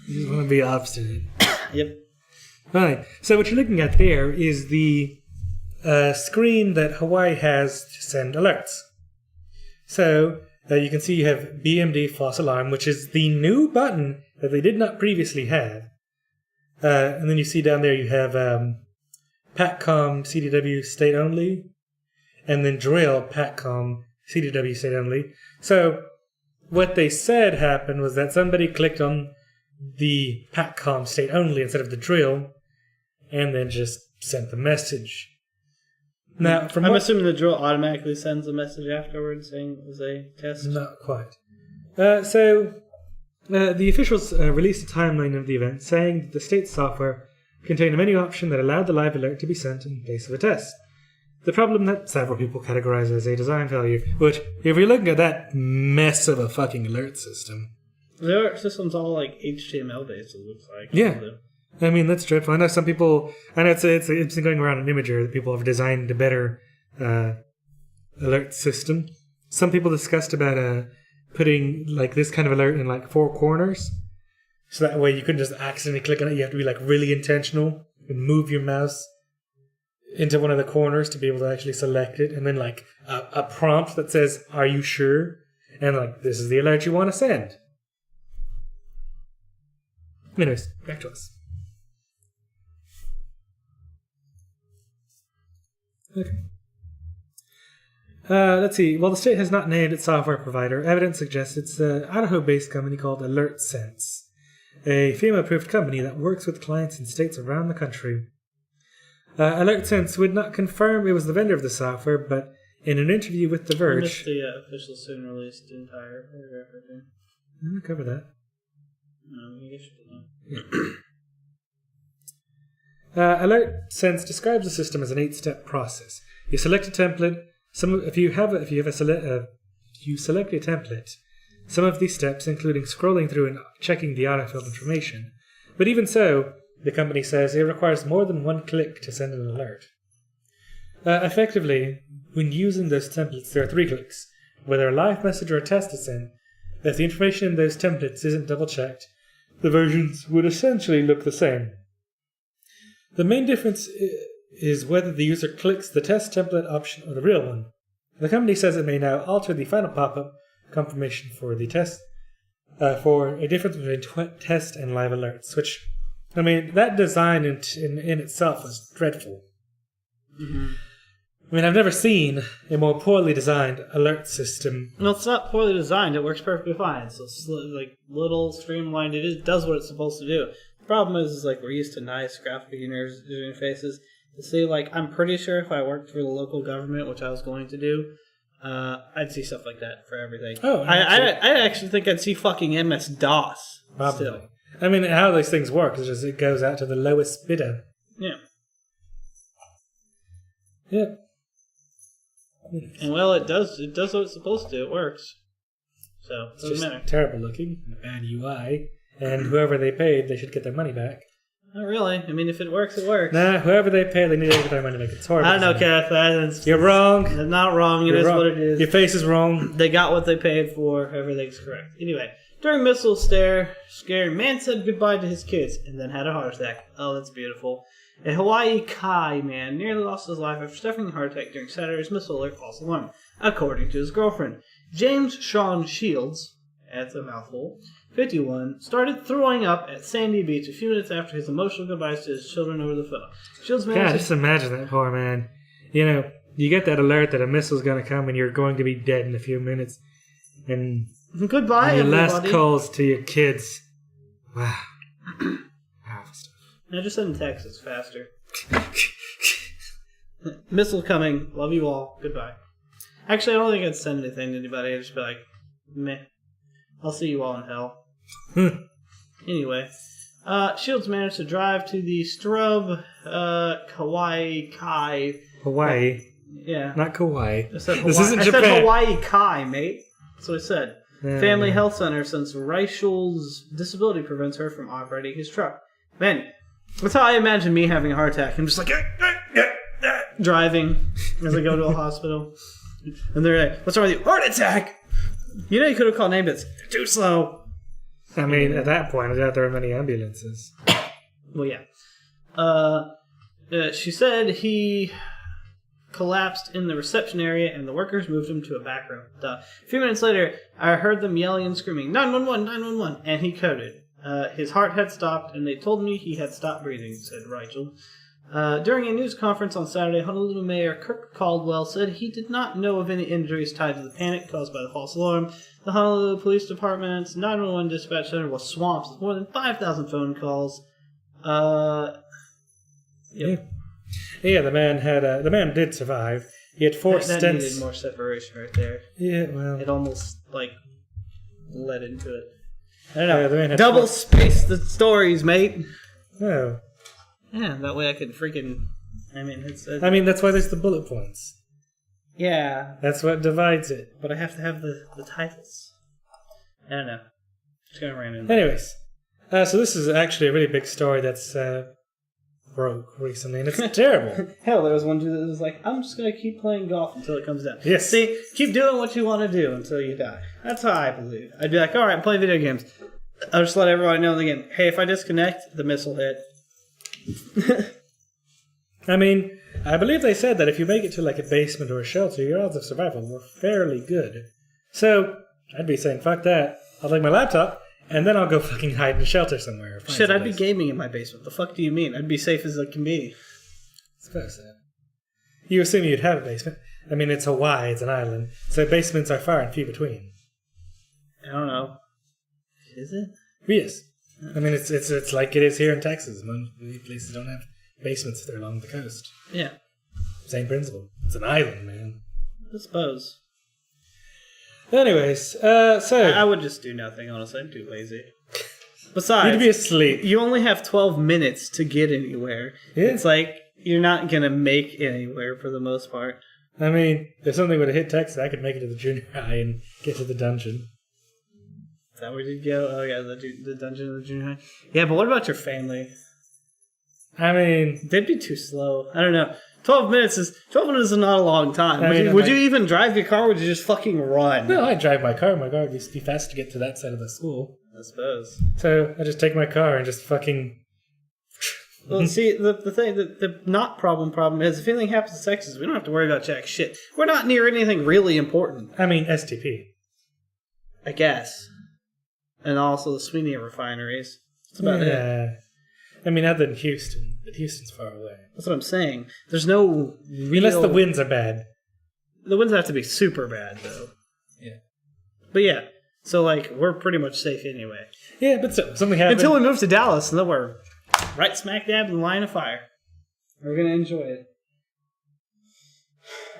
You just want to be obstinate. Yep. Right, so what you're looking at there is the screen that Hawaii has to send alerts. So, you can see you have BMD false alarm, which is the new button that they did not previously have. And then you see down there you have PATCOM CDW state only, and then drill PATCOM CDW state only. So what they said happened was that somebody clicked on the PATCOM state only instead of the drill, and then just sent the message. Now, I'm assuming the drill automatically sends a message afterwards saying it was a test? Not quite. The officials released a timeline of the event saying that the state's software contained a menu option that allowed the live alert to be sent in place of a test. The problem that several people categorize as a design failure, which, if you're looking at that mess of a fucking alert system... The alert system's all like HTML based, it looks like. Yeah. I mean, that's dreadful. I know some people... I know it's been going around in Imager that people have designed a better alert system. Some people discussed about putting like this kind of alert in like 4 corners. So that way you couldn't just accidentally click on it. You have to be like really intentional and move your mouse into one of the corners to be able to actually select it. And then like a prompt that says, "Are you sure?" And like, this is the alert you want to send. Anyways, back to us. Okay. Let's see. While the state has not named its software provider, evidence suggests it's an Idaho-based company called AlertSense, a FEMA-approved company that works with clients in states around the country. AlertSense would not confirm it was the vendor of the software, but in an interview with The Verge... I missed the official soon released entire paragraph right there. I'm going to cover that. No, I guess you didn't. AlertSense describes the system as an 8-step process. You select a template. If you select a template, some of these steps, including scrolling through and checking the autofilled information. But even so, the company says it requires more than one click to send an alert. Effectively, when using those templates, there are 3 clicks. Whether a live message or a test is sent, if the information in those templates isn't double-checked, the versions would essentially look the same. The main difference is whether the user clicks the test template option or the real one. The company says it may now alter the final pop-up confirmation for the test, for a difference between test and live alerts, which, I mean, that design in itself was dreadful. Mm-hmm. I mean, I've never seen a more poorly designed alert system. No, it's not poorly designed. It works perfectly fine. So it's like little streamlined. It does what it's supposed to do. The problem is like we're used to nice graphic user interfaces. To see, like, I'm pretty sure if I worked for the local government, which I was going to do, I'd see stuff like that for everything. Oh, I actually think I'd see fucking MS-DOS. Probably. Still. I mean, how these things work is just it goes out to the lowest bidder. Yeah. Yeah. And well, it does what it's supposed to. It works. So it doesn't matter. Terrible looking, bad UI, and whoever they paid, they should get their money back. Not really. I mean, if it works, it works. Nah, whoever they pay, they need to get their money back. It's horrible. I don't know, Kath. You're wrong. It's not wrong. It is what it is. Your face is wrong. They got what they paid for. Everything's correct. Anyway, during missile scare, man said goodbye to his kids and then had a heart attack. Oh, that's beautiful. A Hawaii Kai man nearly lost his life after suffering a heart attack during Saturday's missile alert false alarm, according to his girlfriend. James Sean Shields, that's a mouthful, 51, started throwing up at Sandy Beach a few minutes after his emotional goodbyes to his children over the phone. Shields God, just imagine that poor man. You know, you get that alert that a missile's going to come and you're going to be dead in a few minutes. And goodbye, your everybody. last calls to your kids. Wow. Powerful stuff. I just send text. It's faster. Missile coming. Love you all. Goodbye. Actually, I don't think I'd send anything to anybody. I'd just be like, meh. I'll see you all in hell. Anyway. Shields managed to drive to the Strub, Hawaii Kai. Hawaii. Yeah. Not Kauai. I said This isn't I Japan. said Hawaii Kai, mate. That's what I said. Yeah. Family Health Center, since Reichel's disability prevents her from operating his truck. Man, that's how I imagine me having a heart attack. I'm just like, driving as I go to a hospital. And they're like, what's wrong with you? Heart attack! You know you could have called an ambulance. They're too slow. I mean, at that point, I doubt there are many ambulances. Well, yeah. She said he collapsed in the reception area and the workers moved him to a back room. A few minutes later, I heard them yelling and screaming, 911, 911, and he coded. His heart had stopped, and they told me he had stopped breathing, said Reichel. During a news conference on Saturday, Honolulu Mayor Kirk Caldwell said he did not know of any injuries tied to the panic caused by the false alarm. The Honolulu Police Department's 911 dispatch center was swamped with more than 5,000 phone calls. Yep. Yeah, the man did survive. He had 4 that stents. needed more separation right there. Yeah, well. It almost, led into it. I don't know. Yeah, the man had Double space the stories, mate. Oh. Yeah, that way I could freaking... I mean, that's why there's the bullet points. Yeah. That's what divides it. But I have to have the titles. I don't know. Just gonna ram in. Anyways. So this is actually a really big story that's broke recently, and it's terrible. Hell, there was one dude that was like, I'm just gonna keep playing golf until it comes down. Yes. See, keep doing what you want to do until you die. That's how I believe. I'd be like, alright, I'm playing video games. I'll just let everybody know again, hey, if I disconnect, the missile hit. I mean, I believe they said that if you make it to a basement or a shelter, your odds of survival were fairly good. So, I'd be saying, fuck that. I'll take my laptop, and then I'll go fucking hide in a shelter somewhere. Shit, I'd be gaming in my basement. The fuck do you mean? I'd be safe as I can be. I suppose so. You assume you'd have a basement. I mean, it's Hawaii, it's an island, so basements are far and few between. I don't know. Is it? Yes. I mean, it's like it is here in Texas. Most places don't have basements if they're along the coast. Yeah. Same principle. It's an island, man. I suppose. Anyways, so... I would just do nothing, honestly. I'm too lazy. Besides... You'd be asleep. You only have 12 minutes to get anywhere. Yeah. It's like, you're not going to make anywhere for the most part. I mean, if something would have hit Texas, I could make it to the junior high and get to the dungeon. Is that where you'd go? Oh, yeah, the dungeon of the junior high. Yeah, but what about your family? I mean... They'd be too slow. I don't know. 12 minutes is not a long time. Would you even drive your car, or would you just fucking run? No, I'd drive my car. My car would be fast to get to that side of the school. I suppose. So, I just take my car and just fucking... Well, see, the thing, the not problem is, if anything happens to Texas, we don't have to worry about jack shit. We're not near anything really important. I mean, STP. I guess. And also the Sweeney refineries. That's about it. I mean, other than Houston. But Houston's far away. That's what I'm saying. There's no real... Unless the winds are bad. The winds have to be super bad, though. Yeah. But yeah. So, we're pretty much safe anyway. Yeah, but something happened... Until we move to Dallas, and then we're right smack dab in the line of fire. We're going to enjoy it.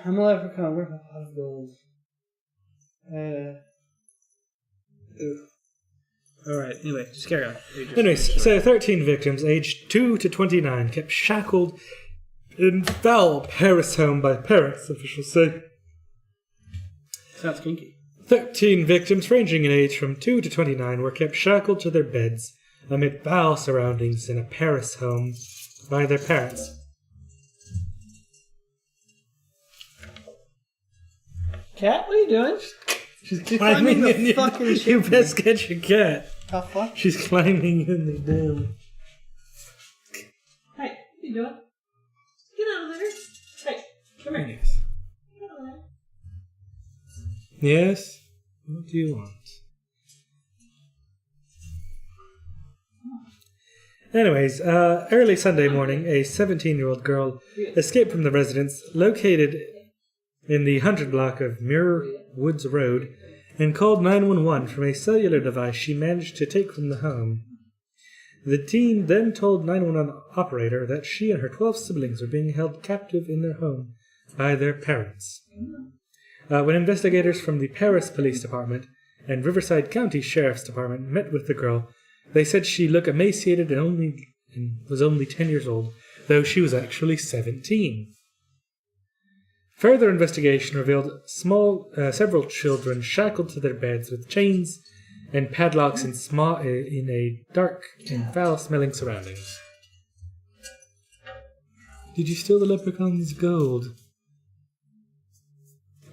I'm a leprechaun. Where's my pot of gold? Alright, anyway, just carry on. Anyways, so 13 victims, aged 2 to 29, kept shackled in foul Paris home by parents, officials say. Sounds kinky. 13 victims, ranging in age from 2 to 29, were kept shackled to their beds amid foul surroundings in a Paris home by their parents. Cat, what are you doing? She's climbing the fucking You best get your cat. How fuck? She's climbing in the damn... Hey, what are you doing? Get out of there. Hey, come here. Yes. Get out of there. Yes? What do you want? Anyways, early Sunday morning, a 17-year-old girl escaped from the residence located in the 100 block of Muir Woods Road and called 911 from a cellular device she managed to take from the home. The teen then told 911 operator that she and her 12 siblings were being held captive in their home by their parents. When investigators from the Paris Police Department and Riverside County Sheriff's Department met with the girl, they said she looked emaciated and was only 10 years old, though she was actually 17. Further investigation revealed several children shackled to their beds with chains and padlocks in a dark and foul-smelling surroundings. Did you steal the leprechaun's gold?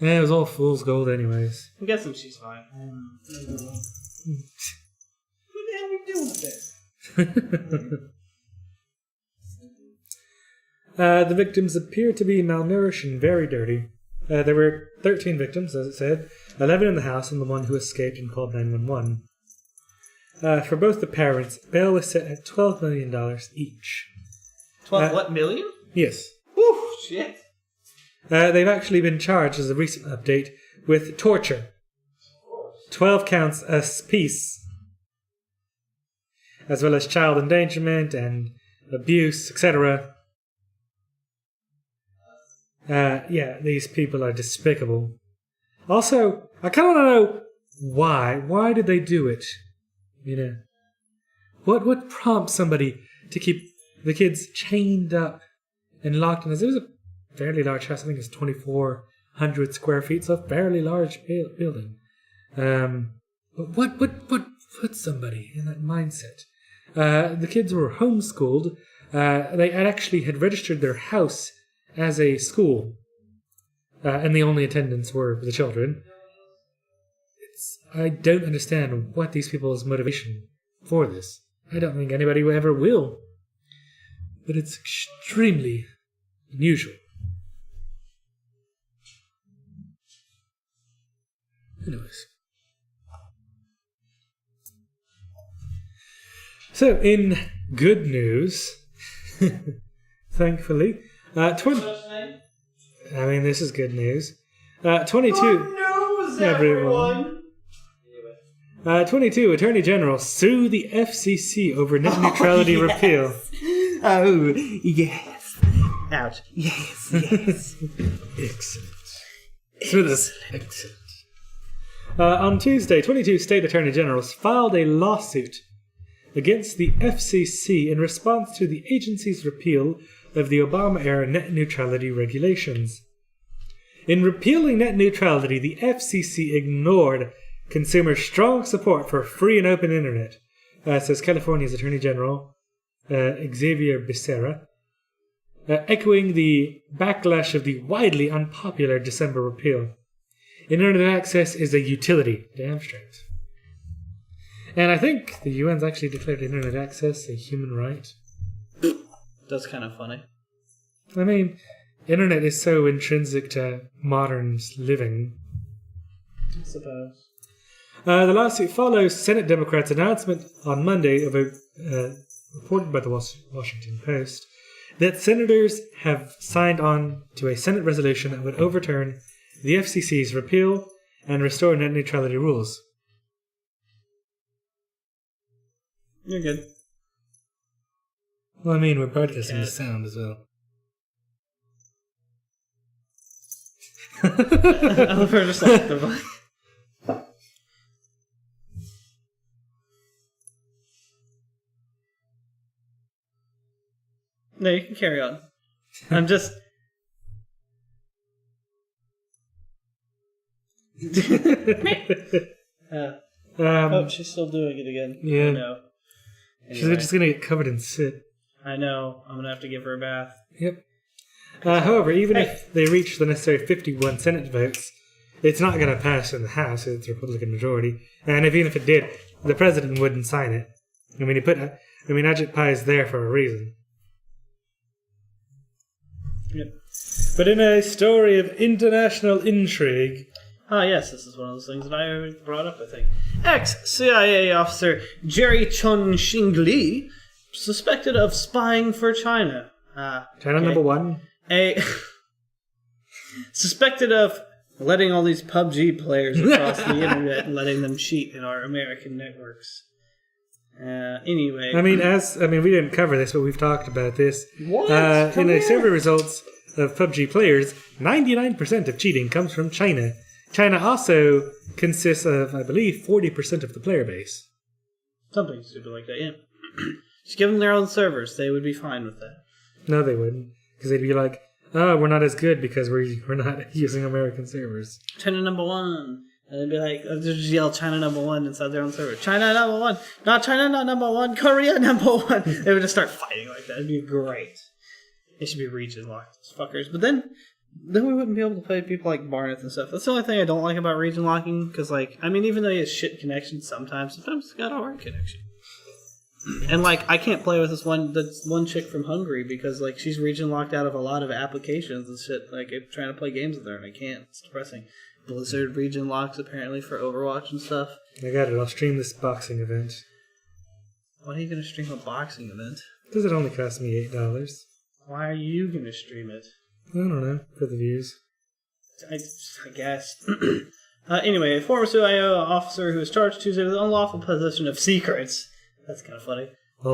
Yeah, it was all fool's gold anyways. I'm guessing she's fine. What the hell are we doing with this? The victims appear to be malnourished and very dirty. There were 13 victims, as it said, 11 in the house and the one who escaped and called 911. For both the parents, bail was set at $12 million each. 12 what million? Yes. Whew, shit. They've actually been charged, as a recent update, with torture. 12 counts apiece, as well as child endangerment and abuse, etc. Yeah, these people are despicable. Also, I kind of want to know why. Why did they do it? You know, what prompts somebody to keep the kids chained up and locked in this? It was a fairly large house. I think it's 2,400 square feet, so a fairly large building. But what put somebody in that mindset? The kids were homeschooled. They actually had registered their house as a school, and the only attendants were the children. I don't understand what these people's motivation for this. I don't think anybody ever will. But it's extremely unusual. Anyways. So, in good news, thankfully, this is good news. 22. Good news, everyone! 22 Attorney General sue the FCC over net neutrality repeal. Oh, yes. Ouch. Yes. Excellent. On Tuesday, 22 state attorney generals filed a lawsuit against the FCC in response to the agency's repeal of the Obama-era net neutrality regulations. In repealing net neutrality, the FCC ignored consumers' strong support for free and open internet, says California's Attorney General Xavier Becerra, echoing the backlash of the widely unpopular December repeal. Internet access is a utility, damn straight. And I think the UN's actually declared internet access a human right. That's kind of funny. I mean, internet is so intrinsic to modern living. I suppose. The lawsuit follows Senate Democrats' announcement on Monday, reported by the Washington Post, that senators have signed on to a Senate resolution that would overturn the FCC's repeal and restore net neutrality rules. You're good. Well, I mean, we're broadcasting the sound as well. I love her just like the mic. No, you can carry on. I'm just... oh, she's still doing it again. Yeah. I know. She's Anyway. just going to get covered in soot. I know. I'm going to have to give her a bath. Yep. However, even if they reach the necessary 51 Senate votes, it's not going to pass in the House. It's a Republican majority. And even if it did, the president wouldn't sign it. I mean, Ajit Pai is there for a reason. Yep. But in a story of international intrigue... Ah, yes, this is one of those things that I already brought up, I think. Ex-CIA officer Jerry Chun-Shing Lee, suspected of spying for China. China number one? Suspected of letting all these PUBG players across the internet and letting them cheat in our American networks. Anyway. I mean, we didn't cover this, but we've talked about this. What? In the survey results of PUBG players, 99% of cheating comes from China. China also consists of, I believe, 40% of the player base. Something stupid like that, yeah. Just give them their own servers. They would be fine with that. No, they wouldn't. Because they'd be like, oh, we're not as good because we're not using American servers. China number one. And they'd be like, they'd just yell China number one inside their own server. China number one. Not China not number one. Korea number one. They would just start fighting like that. It'd be great. It should be region locked, those fuckers. But then we wouldn't be able to play people like Barnett and stuff. That's the only thing I don't like about region locking. Because, like, I mean, even though he has shit connections sometimes he's got a hard connection. And, like, I can't play with this one chick from Hungary because, like, she's region locked out of a lot of applications and shit. Like, I'm trying to play games with her and I can't. It's depressing. Blizzard region locks apparently for Overwatch and stuff. I got it. I'll stream this boxing event. Why are you going to stream a boxing event? Because it only cost me $8. Why are you going to stream it? I don't know. For the views. I guess. Anyway, a former CIA officer who was charged Tuesday with unlawful possession of secrets. That's kind of funny.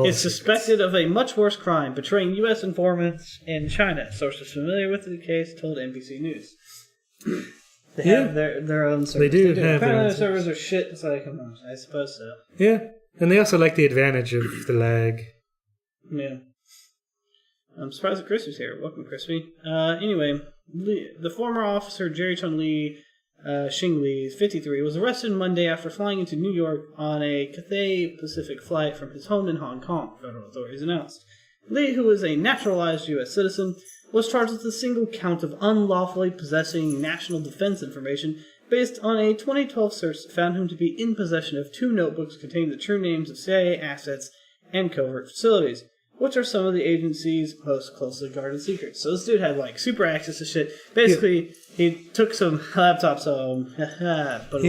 Is suspected of a much worse crime, betraying U.S. informants in China. Sources familiar with the case told NBC News. They have their own servers. They do have their own servers are shit. It's like, I suppose so. Yeah, and they also like the advantage of the lag. Yeah. I'm surprised that Chris was here. Welcome, Crispy. Anyway, the former officer Jerry Chun Lee Xing Li, 53, was arrested Monday after flying into New York on a Cathay Pacific flight from his home in Hong Kong, federal authorities announced. Lee, who is a naturalized U.S. citizen, was charged with a single count of unlawfully possessing national defense information based on a 2012 search that found him to be in possession of 2 notebooks containing the true names of CIA assets and covert facilities, which are some of the agency's most closely guarded secrets. So this dude had, like, super access to shit. Basically, he took some laptops home. But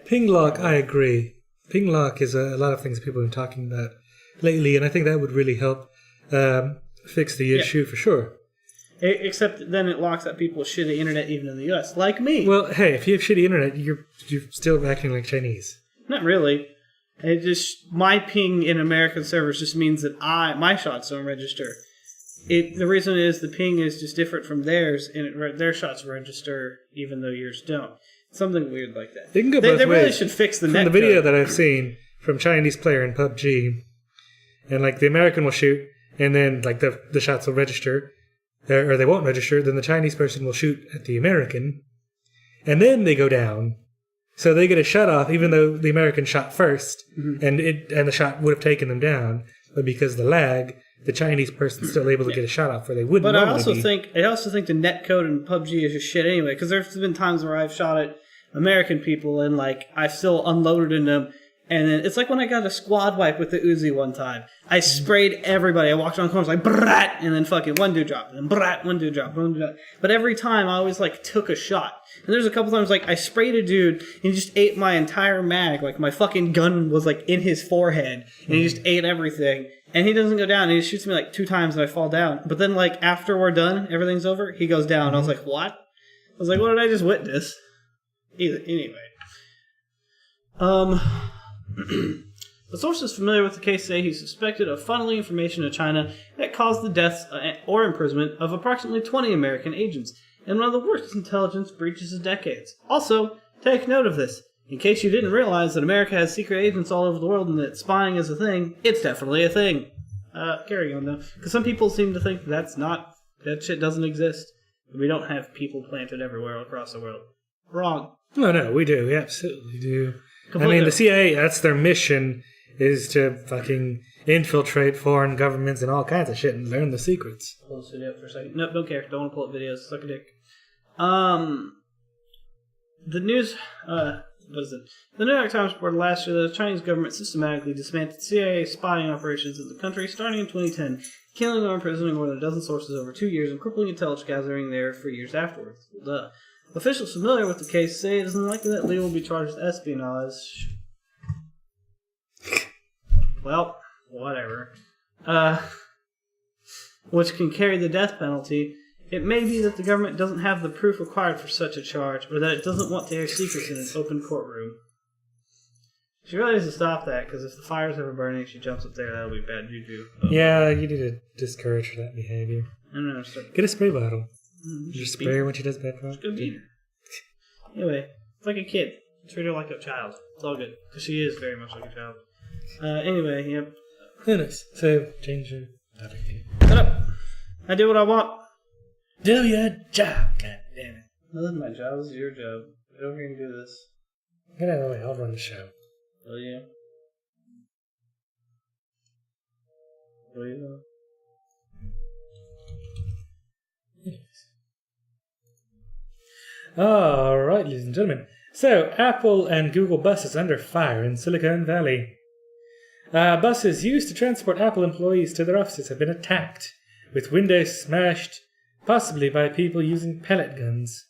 ping lock, I agree. Ping lock is a lot of things people have been talking about lately, and I think that would really help fix the issue for sure. Except then it locks up people with shitty internet even in the U.S., like me. Well, hey, if you have shitty internet, you're still acting like Chinese. Not really. It just, my ping in American servers just means that my shots don't register. The reason is the ping is just different from theirs, and their shots register even though yours don't. Something weird like that. They can go both ways. They really should fix the net From the video that I've seen from Chinese player in PUBG, and like the American will shoot, and then like the shots will register, or they won't register, then the Chinese person will shoot at the American, and then they go down. So they get a shot off, even though the American shot first, and the shot would have taken them down. But because of the lag, the Chinese person's still able to get a shot off where they wouldn't. But I also think the net code in PUBG is just shit anyway. Because there's been times where I've shot at American people and like I've still unloaded in them. And then it's like when I got a squad wipe with the Uzi one time. I sprayed everybody. I walked around the corners like brat, and then fucking one dude dropped, and then brat, one dude dropped, one dude dropped. But every time I always like took a shot. And there's a couple times like I sprayed a dude and he just ate my entire mag. Like my fucking gun was like in his forehead, and he just ate everything. And he doesn't go down. He just shoots me like 2 times and I fall down. But then like after we're done, everything's over, he goes down. I was like, what? I was like, what did I just witness? Anyway. The sources familiar with the case say he's suspected of funneling information to China that caused the deaths or imprisonment of approximately 20 American agents, and one of the worst intelligence breaches of decades. Also, take note of this. In case you didn't realize that America has secret agents all over the world and that spying is a thing, it's definitely a thing. Carry on though, because some people seem to think that shit doesn't exist. We don't have people planted everywhere across the world. Wrong. No, we do. We absolutely do. Completely. I mean, the CIA, that's their mission, is to fucking infiltrate foreign governments and all kinds of shit and learn the secrets. Pull this video up for a second. Nope, don't care. Don't want to pull up videos. Suck a dick. The news, what is it? The New York Times reported last year that the Chinese government systematically dismantled CIA spying operations in the country starting in 2010, killing or imprisoning more than a dozen sources over 2 years and crippling intelligence gathering there for years afterwards. Officials familiar with the case say it is unlikely that Lee will be charged with espionage. Well, whatever. Which can carry the death penalty. It may be that the government doesn't have the proof required for such a charge, or that it doesn't want to air secrets in an open courtroom. She really needs to stop that, because if the fire's ever burning, she jumps up there, that'll be bad juju. Yeah, you need to discourage that behavior. I don't know. Get a spray bottle. Just spray her when she does bad crap. Just go beat her. Anyway, it's like a kid. Treat her like a child. It's all good. Because she is very much like a child. Anyway, yep. Oh, nice. So, change your topic. Shut up! I do what I want. Do your job, god damn it. This is my job. This is your job. Get over here and do this. Get out of the way. I'll run the show. Will you? Will you? Alright, ladies and gentlemen. So, Apple and Google buses under fire in Silicon Valley. Buses used to transport Apple employees to their offices have been attacked, with windows smashed, possibly by people using pellet guns.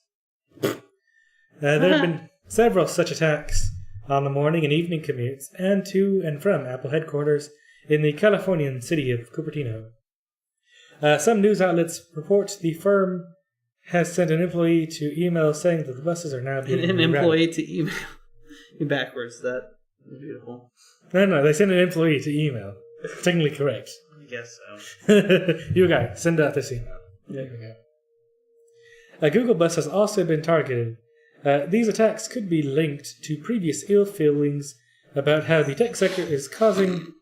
There have been several such attacks on the morning and evening commutes and to and from Apple headquarters in the Californian city of Cupertino. Some news outlets report the firm has sent an employee to email saying that the buses are now being An employee to email. You backwards. That is beautiful. No, they sent an employee to email. Technically correct. I guess so. You guys, send out this email. There we go. A Google bus has also been targeted. These attacks could be linked to previous ill feelings about how the tech sector is causing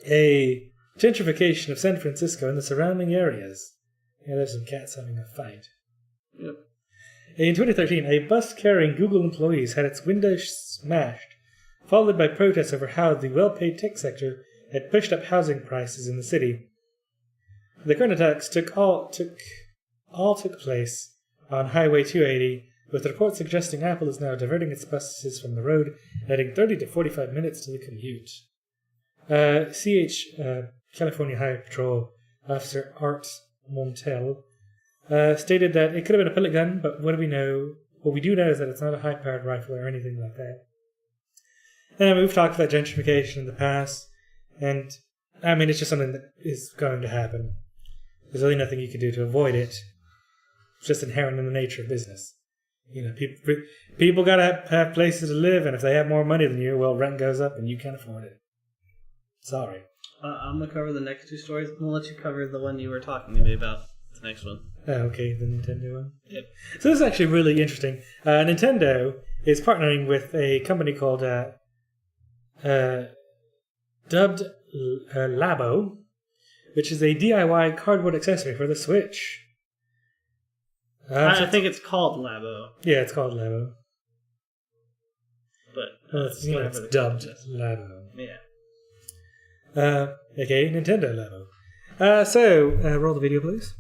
a gentrification of San Francisco and the surrounding areas. Yeah, there's some cats having a fight. Yep. In 2013, a bus carrying Google employees had its windows smashed, followed by protests over how the well-paid tech sector had pushed up housing prices in the city. The current attacks took place on Highway 280, with reports suggesting Apple is now diverting its buses from the road, adding 30 to 45 minutes to the commute. California Highway Patrol Officer Art Montel stated that it could have been a pellet gun, but what we do know is that it's not a high-powered rifle or anything like that. And we've talked about gentrification in the past, and I mean, it's just something that is going to happen. There's really nothing you can do to avoid it. It's just inherent in the nature of business. You know, people gotta have places to live, and if they have more money than you, well, rent goes up and you can't afford it. Sorry. I'm gonna cover the next two stories. We'll let you cover the one you were talking to me about. The next one. Oh, okay, the Nintendo one. Yep. So this is actually really interesting. Nintendo is partnering with a company called dubbed Labo, which is a DIY cardboard accessory for the Switch. I think it's called Labo. Yeah, it's called Labo. But it's dubbed Labo. Yeah. Okay, Nintendo Labo. So, roll the video, please.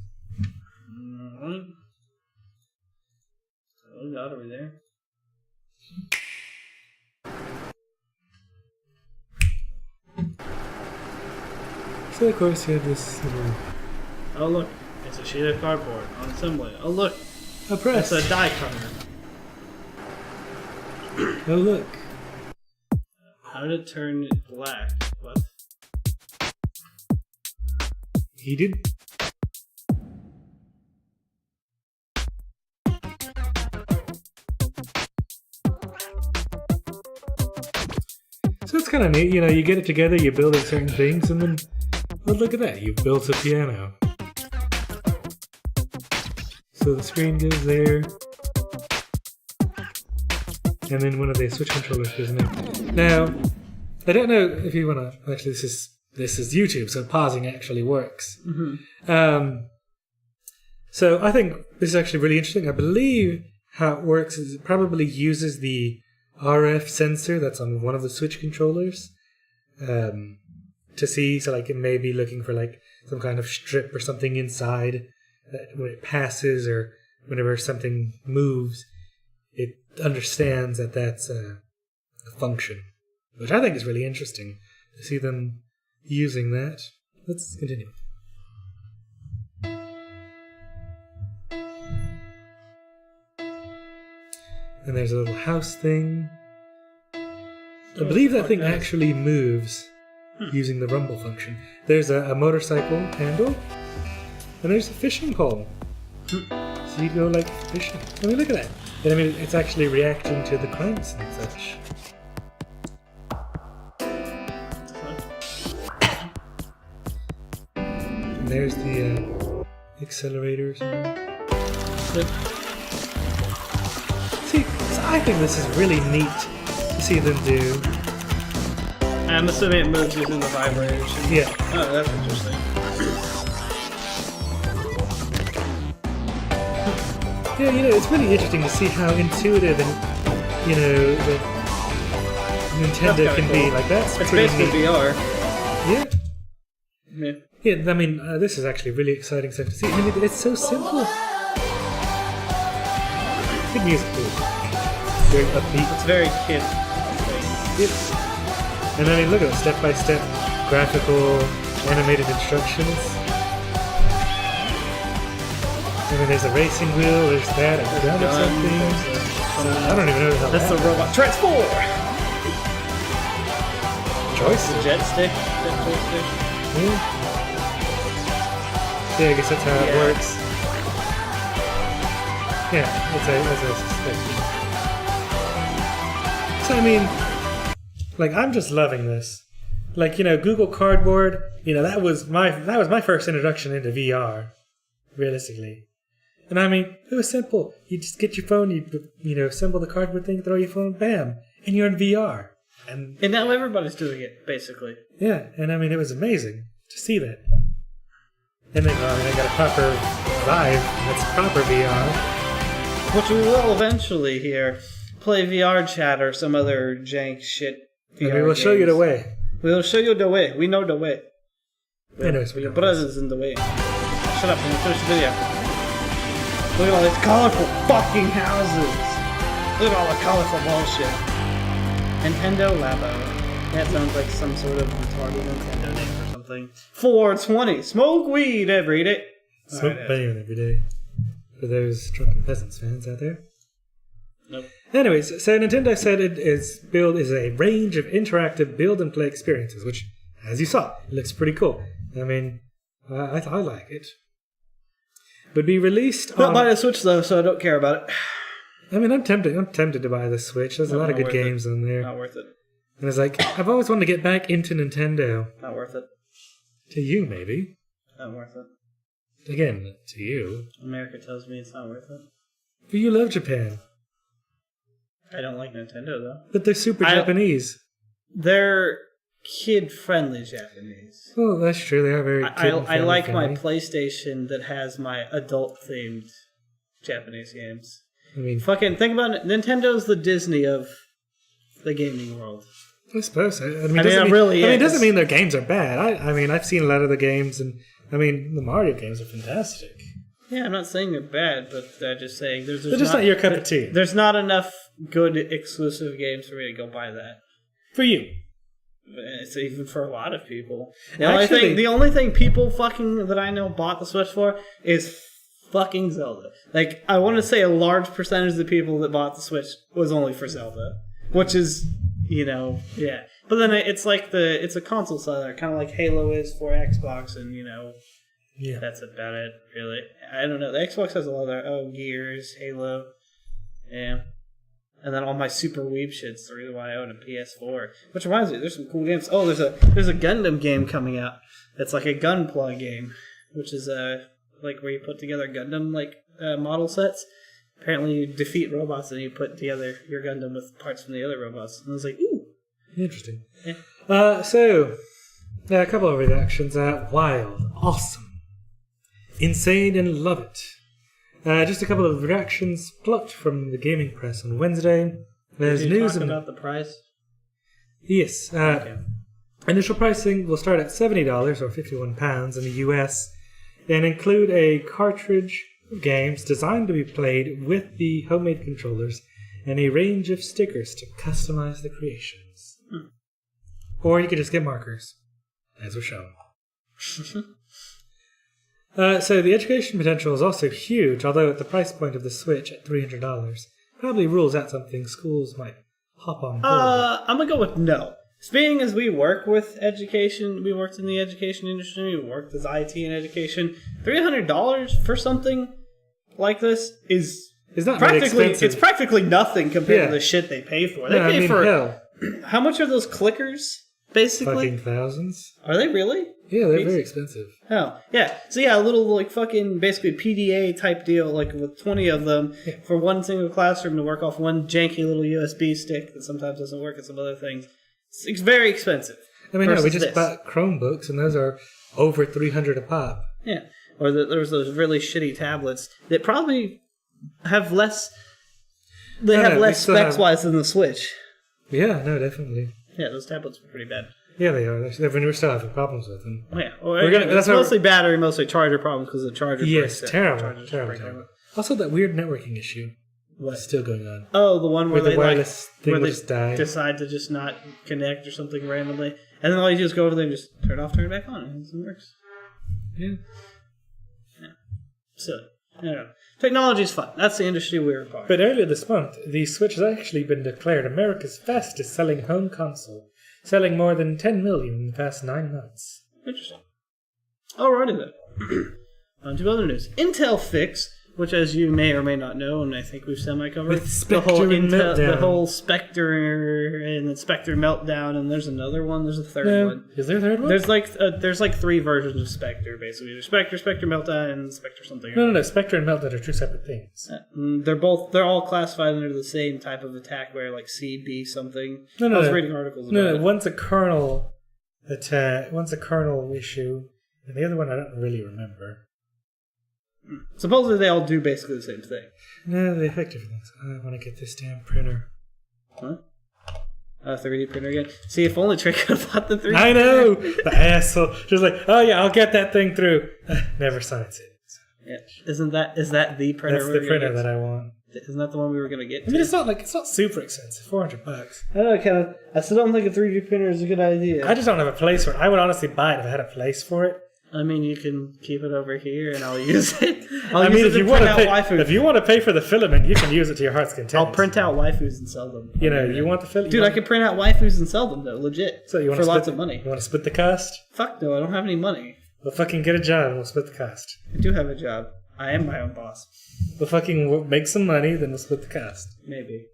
Oh, God, over there. So, of course, you have this little... Oh, look. It's a sheet of cardboard on assembly. Oh, look. A press. It's a die cutter. Oh, look. How did it turn black? What? He did. So it's kind of neat, you know, you get it together, you build certain things, and then, well, look at that, you built a piano. So the screen goes there, and then one of the switch controllers goes in there. Now, I don't know if you want to, actually this is YouTube, so pausing actually works. Mm-hmm. So I think this is actually really interesting. I believe how it works is it probably uses the RF sensor that's on one of the Switch controllers to see. So like it may be looking for like some kind of strip or something inside that when it passes or whenever something moves, it understands that that's a function, which I think is really interesting to see them using that. Let's continue. And there's a little house thing. I believe that thing actually moves using the rumble function. There's a motorcycle handle, and there's a fishing pole. So you go like fishing. I mean, look at that. And I mean, it's actually reacting to the cranks and such. there's the accelerators. See, so I think this is really neat to see them do. I'm assuming it moves using the vibration. Yeah. Oh, that's interesting. Yeah, it's really interesting to see how intuitive and, the Nintendo can be. Like, that's it's pretty basically neat. VR. Yeah. Yeah. Yeah, I mean, this is actually really exciting stuff to see. I mean, it's so simple. Good music, too. Very upbeat. It's very kid. Yep. And I mean, look at the step-by-step graphical animated instructions. I mean, there's a racing wheel, there's that, a gun or something. I don't even know how that's the robot. Transform! Joystick? The jet stick? Jet joystick? Yeah, I guess that's how it works. Yeah, as I suspected. So, I mean, like, I'm just loving this. Like, Google Cardboard, that was my first introduction into VR, realistically. And I mean, it was simple. You just get your phone, you assemble the cardboard thing, throw your phone, bam, and you're in VR. And now everybody's doing it, basically. Yeah, and I mean, it was amazing to see that. And then I got a proper Vive that's proper VR. Which we will eventually here play VR chat or some other jank shit. VR And we will show you the way. We will show you the way. We know the way. Anyways, your brothers in the way. Shut up and finish the video. Look at all these colorful fucking houses. Look at all the colorful bullshit. Nintendo Labo. That sounds like some sort of retarded Nintendo name or something. 420. Smoke weed every day. Smoke bane every day. For those drunken peasants fans out there. Nope. Anyways, so Nintendo said its build is a range of interactive build and play experiences, which, as you saw, it looks pretty cool. I mean, I like it. Would be released on... Not buy the Switch though, so I don't care about it. I mean, I'm tempted to buy the Switch. There's a lot of good games on there. Not worth it. And it's like, I've always wanted to get back into Nintendo. Not worth it. To you, maybe. Not worth it. Again, to you. America tells me it's not worth it. But you love Japan. I don't like Nintendo though. But they're super Japanese. They're kid-friendly Japanese. Oh, that's true. They are very I like my PlayStation that has my adult-themed Japanese games. I mean, fucking think about it. Nintendo's the Disney of the gaming world. I suppose. It doesn't mean their games are bad. I mean, I've seen a lot of the games, and I mean, the Mario games are fantastic. Yeah, I'm not saying they're bad, but I'm just saying they're just not your cup of tea. There's not enough good exclusive games for me to go buy that. For you. It's even for a lot of people. The only thing people fucking that I know bought the Switch for is fucking Zelda. Like, I want to say a large percentage of the people that bought the Switch was only for Zelda, which is, yeah. But then it's like it's a console seller, kind of like Halo is for Xbox, and yeah, that's about it, really. I don't know. The Xbox has a lot of Gears, Halo, yeah. And then all my Super Weeb shit's the reason why I own a PS4. Which reminds me, there's some cool games. Oh, there's a Gundam game coming out. It's like a Gunpla game, which is like where you put together Gundam model sets. Apparently, you defeat robots and you put together your Gundam with parts from the other robots. And I was like, ooh, interesting. Yeah. So a couple of reactions. Wild, awesome, insane, and love it. Just a couple of reactions plucked from the gaming press on Wednesday. There's news about the price. Yes. Okay. Initial pricing will start at $70 or £51 in the US and include a cartridge of games designed to be played with the homemade controllers and a range of stickers to customize the creations. Or you could just get markers, as was shown. So the education potential is also huge, although at the price point of the Switch at $300, probably rules out something schools might hop on board. I'm going to go with no. Being as we work with education, we worked in the education industry, we worked as IT in education, $300 for something like this is not practically really expensive. It's practically nothing compared to the shit they pay for. They pay for hell. How much are those clickers? Basically, fucking thousands. Are they really? Yeah, they're very expensive. Oh, yeah. So yeah, a little like fucking basically PDA type deal, like with 20 of them for one single classroom to work off one janky little USB stick that sometimes doesn't work at some other things. It's very expensive. I mean, no, we just bought Chromebooks, and those are over $300 a pop. Yeah. Or there's those really shitty tablets that probably have less. They have less specs-wise than the Switch. Yeah, no, definitely. Yeah, those tablets are pretty bad. Yeah, they are. We're still having problems with them. Oh, yeah. Well, it's mostly battery, mostly charger problems because the charger. Yes, terrible. Also, that weird networking issue. What's still going on? Oh, the one where the wireless thing will just die. Decide to just not connect or something randomly, and then all you do is go over there and just turn it off, turn it back on, and it works. Yeah. Silly. I don't know. Technology is fun. That's the industry we're part of. But earlier this month, the Switch has actually been declared America's fastest selling home console, selling more than 10 million in the past 9 months. Interesting. Alrighty then. On to other news. Intel fix, which as you may or may not know, and I think we've semi-covered, the whole Spectre and the Spectre meltdown, and there's another one, there's a third one. Is there a third one? There's like 3 versions of Spectre, basically. There's Spectre meltdown, and Spectre something. No. Spectre and meltdown are 2 separate things. They're all classified under the same type of attack, where like CB something. I was reading articles about it. One's a kernel attack, one's a kernel issue, and the other one I don't really remember. Supposedly they all do basically the same thing. No, they affect different things. I want to get this damn printer. Huh? 3D printer again? See, if only Trey could have bought the 3D printer. I know! The asshole. Just like, oh yeah, I'll get that thing through. Never signs it. Yeah. Is that the printer? That's the printer that I want. Isn't that the one we were going to get to? I mean, it's not super expensive. $400. I don't know, Kevin. I still don't think a 3D printer is a good idea. I just don't have a place for it. I would honestly buy it if I had a place for it. I mean, you can keep it over here, and I'll use it. If you want to pay for the filament, you can use it to your heart's content. I'll print out waifus and sell them. You want the filament? Dude, I can print out waifus and sell them, though, legit. So you want for lots of money. You want to split the cost? Fuck no, I don't have any money. Well, fucking get a job and we'll split the cost. I do have a job. I am my own boss. We'll fucking make some money, then we'll split the cost. Maybe.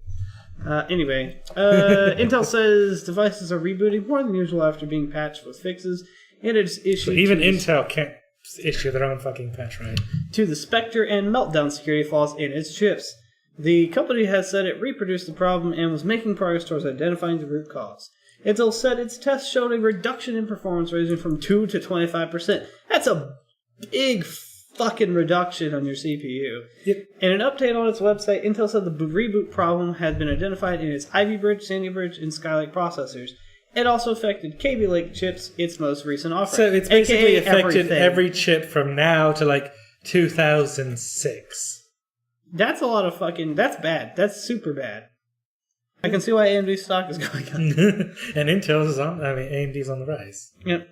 Anyway, Intel says devices are rebooting more than usual after being patched with fixes. It is issued. So even Intel can't issue their own fucking patch, right? To the Spectre and Meltdown security flaws in its chips. The company has said it reproduced the problem and was making progress towards identifying the root cause. Intel said its tests showed a reduction in performance ranging from 2 to 25%. That's a big fucking reduction on your CPU. Yep. In an update on its website, Intel said the reboot problem had been identified in its Ivy Bridge, Sandy Bridge, and Skylake processors. It also affected Kaby Lake chips, its most recent offering. So it's basically affected every chip from now to like 2006. That's a lot of fucking... That's bad. That's super bad. I can see why AMD's stock is going up. And AMD's on the rise. Yep.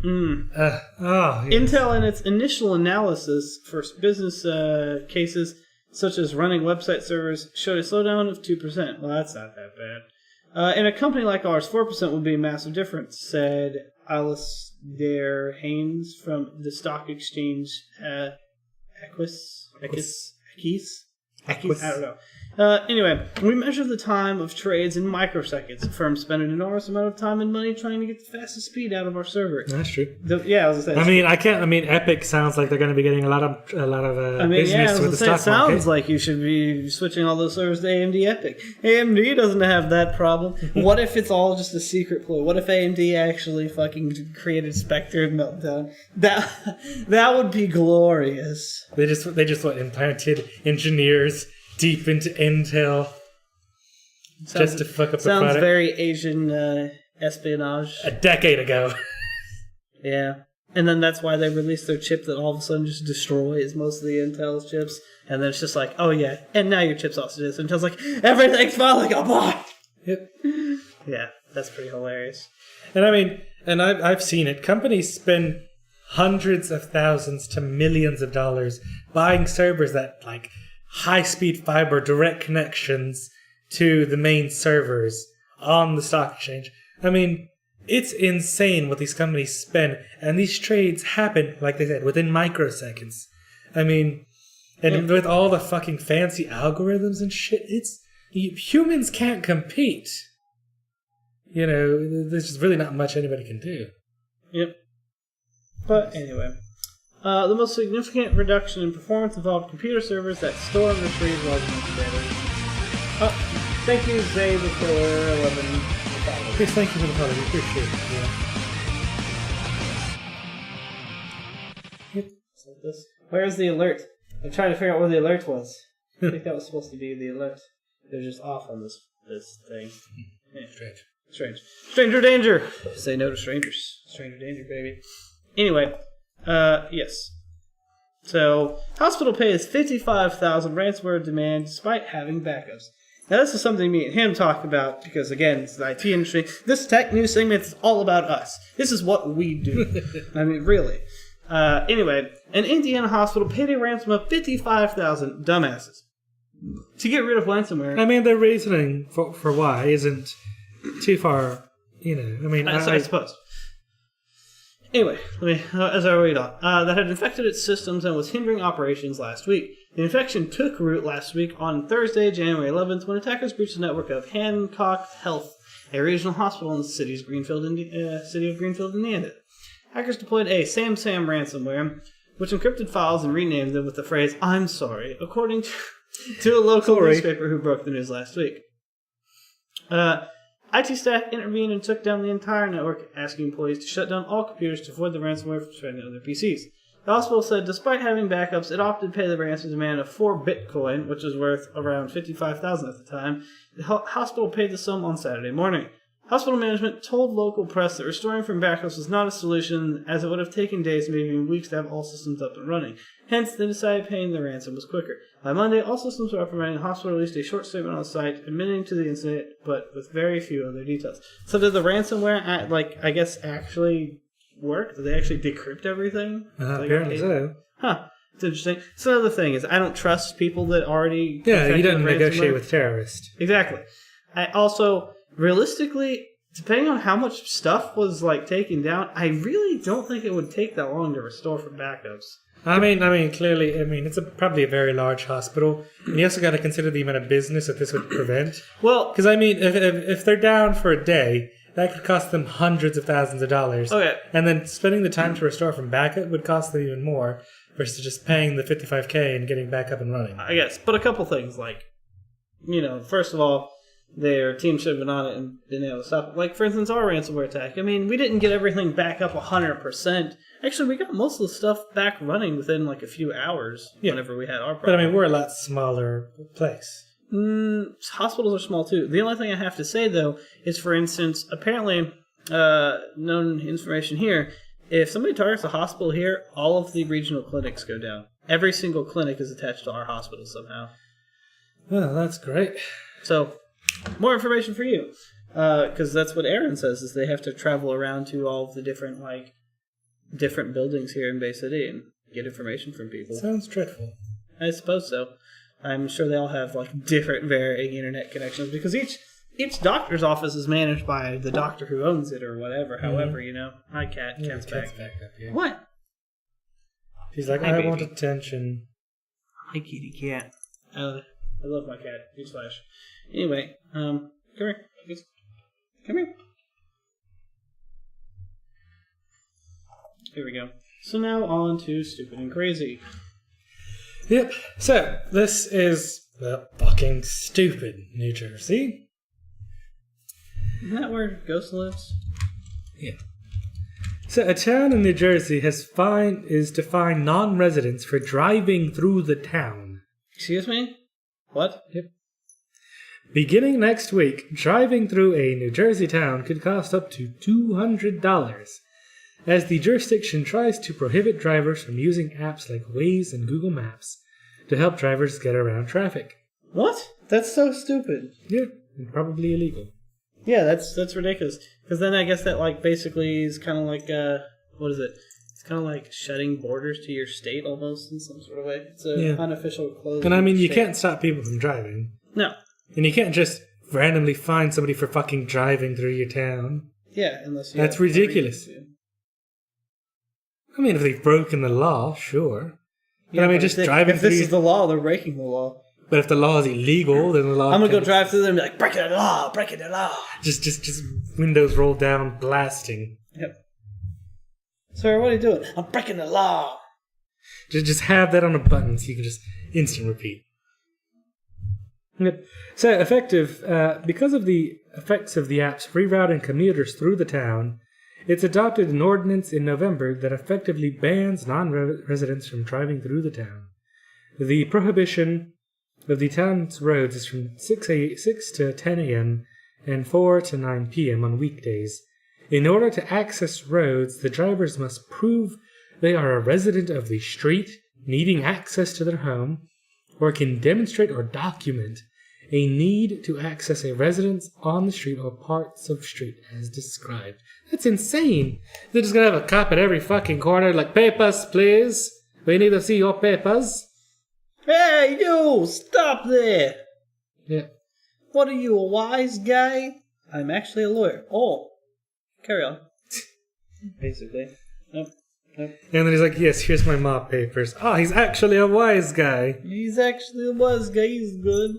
Yes. Intel, in its initial analysis for business cases, such as running website servers, showed a slowdown of 2%. Well, that's not that bad. In a company like ours, 4% would be a massive difference, said Alasdair Haynes from the stock exchange Equis? I don't know. Anyway, we measure the time of trades in microseconds. Firms spend an enormous amount of time and money trying to get the fastest speed out of our server. That's true. I was gonna say. Epic sounds like they're going to be getting a lot of business with the stock market. It sounds like you should be switching all those servers to AMD Epic. AMD doesn't have that problem. What if it's all just a secret ploy? What if AMD actually fucking created Spectre and Meltdown? That would be glorious. They just implanted engineers deep into Intel just to fuck up the product. Sounds very Asian espionage. A decade ago. Yeah. And then that's why they released their chip that all of a sudden just destroys most of the Intel's chips. And then it's just like, oh yeah, and now your chip's also this. And Intel's like, everything's falling apart. Yep. Yeah, that's pretty hilarious. And I've seen it. Companies spend hundreds of thousands to millions of dollars buying servers that like high-speed fiber direct connections to the main servers on the stock exchange. It's insane what these companies spend, and these trades happen, like they said, within microseconds. With all the fucking fancy algorithms and shit, humans can't compete. There's just really not much anybody can do. Yep. But anyway, the most significant reduction in performance involved computer servers that store and retrieve large amounts of data. Thank you, Zay the Killer 11. Yes, thank you for the follow. We appreciate it. Yep. So this. Where's the alert? I'm trying to figure out where the alert was. I think that was supposed to be the alert. They're just off on this thing. Yeah. Strange. Stranger danger! Say no to strangers. Stranger danger, baby. Anyway, yes. So, hospital pays $55,000 ransomware demand despite having backups. Now, this is something me and him talk about because, again, it's the IT industry. This tech news segment is all about us. This is what we do. I mean, really. Anyway, an Indiana hospital paid a ransom of $55,000 dumbasses to get rid of ransomware. I mean, the reasoning for why isn't too far, you know. I mean, I suppose. Anyway, as I read on, that had infected its systems and was hindering operations last week. The infection took root last week on Thursday, January 11th, when attackers breached the network of Hancock Health, a regional hospital in the city of Greenfield, Indiana. Hackers deployed a SamSam ransomware, which encrypted files and renamed them with the phrase, "I'm sorry," according to a local newspaper who broke the news last week. IT staff intervened and took down the entire network, asking employees to shut down all computers to avoid the ransomware from spreading to other PCs. The hospital said despite having backups, it opted to pay the ransom demand of 4 Bitcoin, which was worth around $55,000 at the time. The hospital paid the sum on Saturday morning. Hospital management told local press that restoring from backups was not a solution, as it would have taken days, maybe even weeks, to have all systems up and running. Hence, they decided paying the ransom was quicker. By Monday, all systems were up and running. The hospital released a short statement on the site admitting to the incident, but with very few other details. So did the ransomware, actually work? Did they actually decrypt everything? Apparently so. Huh. It's interesting. So another thing is, I don't trust people that already... Yeah, you don't negotiate with terrorists. Exactly. I also... Realistically, depending on how much stuff was taken down, I really don't think it would take that long to restore from backups. I mean, clearly, it's probably a very large hospital, and you also got to consider the amount of business that this would prevent. Well, because if they're down for a day, that could cost them hundreds of thousands of dollars. Okay, and then spending the time to restore from backup would cost them even more versus just paying the $55K and getting back up and running. I guess, but a couple things first of all. Their team should have been on it and been able to stop it. For instance, our ransomware attack. I mean, we didn't get everything back up 100%. Actually, we got most of the stuff back running within a few hours whenever we had our problem. But we're a lot smaller place. Hospitals are small too. The only thing I have to say, though, is, for instance, apparently, known information here, if somebody targets a hospital here, all of the regional clinics go down. Every single clinic is attached to our hospital somehow. Well, that's great. So... more information for you, because that's what Aaron says, is they have to travel around to all of the different buildings here in Bay City and get information from people. Sounds dreadful. I suppose so. I'm sure they all have different varying internet connections, because each doctor's office is managed by the doctor who owns it or whatever. Mm-hmm. However, hi cat, cat's back. Up, yeah. What? She's like, I want attention. Hi, kitty cat. I love my cat. Newsflash. Anyway, come here. Come here. Here we go. So now on to Stupid and Crazy. Yep. So, this is fucking stupid, New Jersey. Isn't that where Ghost lives? Yeah. So, a town in New Jersey is to fine non-residents for driving through the town. Excuse me? What? Yep. Beginning next week, driving through a New Jersey town could cost up to $200, as the jurisdiction tries to prohibit drivers from using apps like Waze and Google Maps to help drivers get around traffic. What? That's so stupid. Yeah, and probably illegal. Yeah, that's ridiculous. Because then I guess that basically is kind of what is it? It's kind of like shutting borders to your state almost in some sort of way. It's an unofficial closing. And you can't stop people from driving. No. And you can't just randomly find somebody for fucking driving through your town. Yeah, unless you... That's ridiculous. If they've broken the law, sure. Yeah, but just driving through... If this is the law, they're breaking the law. But if the law is illegal, then the law... I'm going to go drive through there and be like, breaking the law, breaking the law. Just windows rolled down, blasting. Yep. Sir, what are you doing? I'm breaking the law. Just have that on a button so you can just instant repeat. Yep. So effective, because of the effects of the app's rerouting commuters through the town, it's adopted an ordinance in November that effectively bans non-residents from driving through the town. The prohibition of the town's roads is from 6 to 10 a.m. and 4 to 9 p.m. on weekdays. In order to access roads, the drivers must prove they are a resident of the street, needing access to their home, or can demonstrate or document a need to access a residence on the street or parts of street as described. That's insane. They're just gonna have a cop at every fucking corner like, papers, please. We need to see your papers. Hey, you! Stop there! Yeah. What are you, a wise guy? I'm actually a lawyer. Oh. Carry on. Basically. Nope. And then he's like, yes, here's my mob papers. Ah, he's actually a wise guy. He's actually a wise guy. He's good.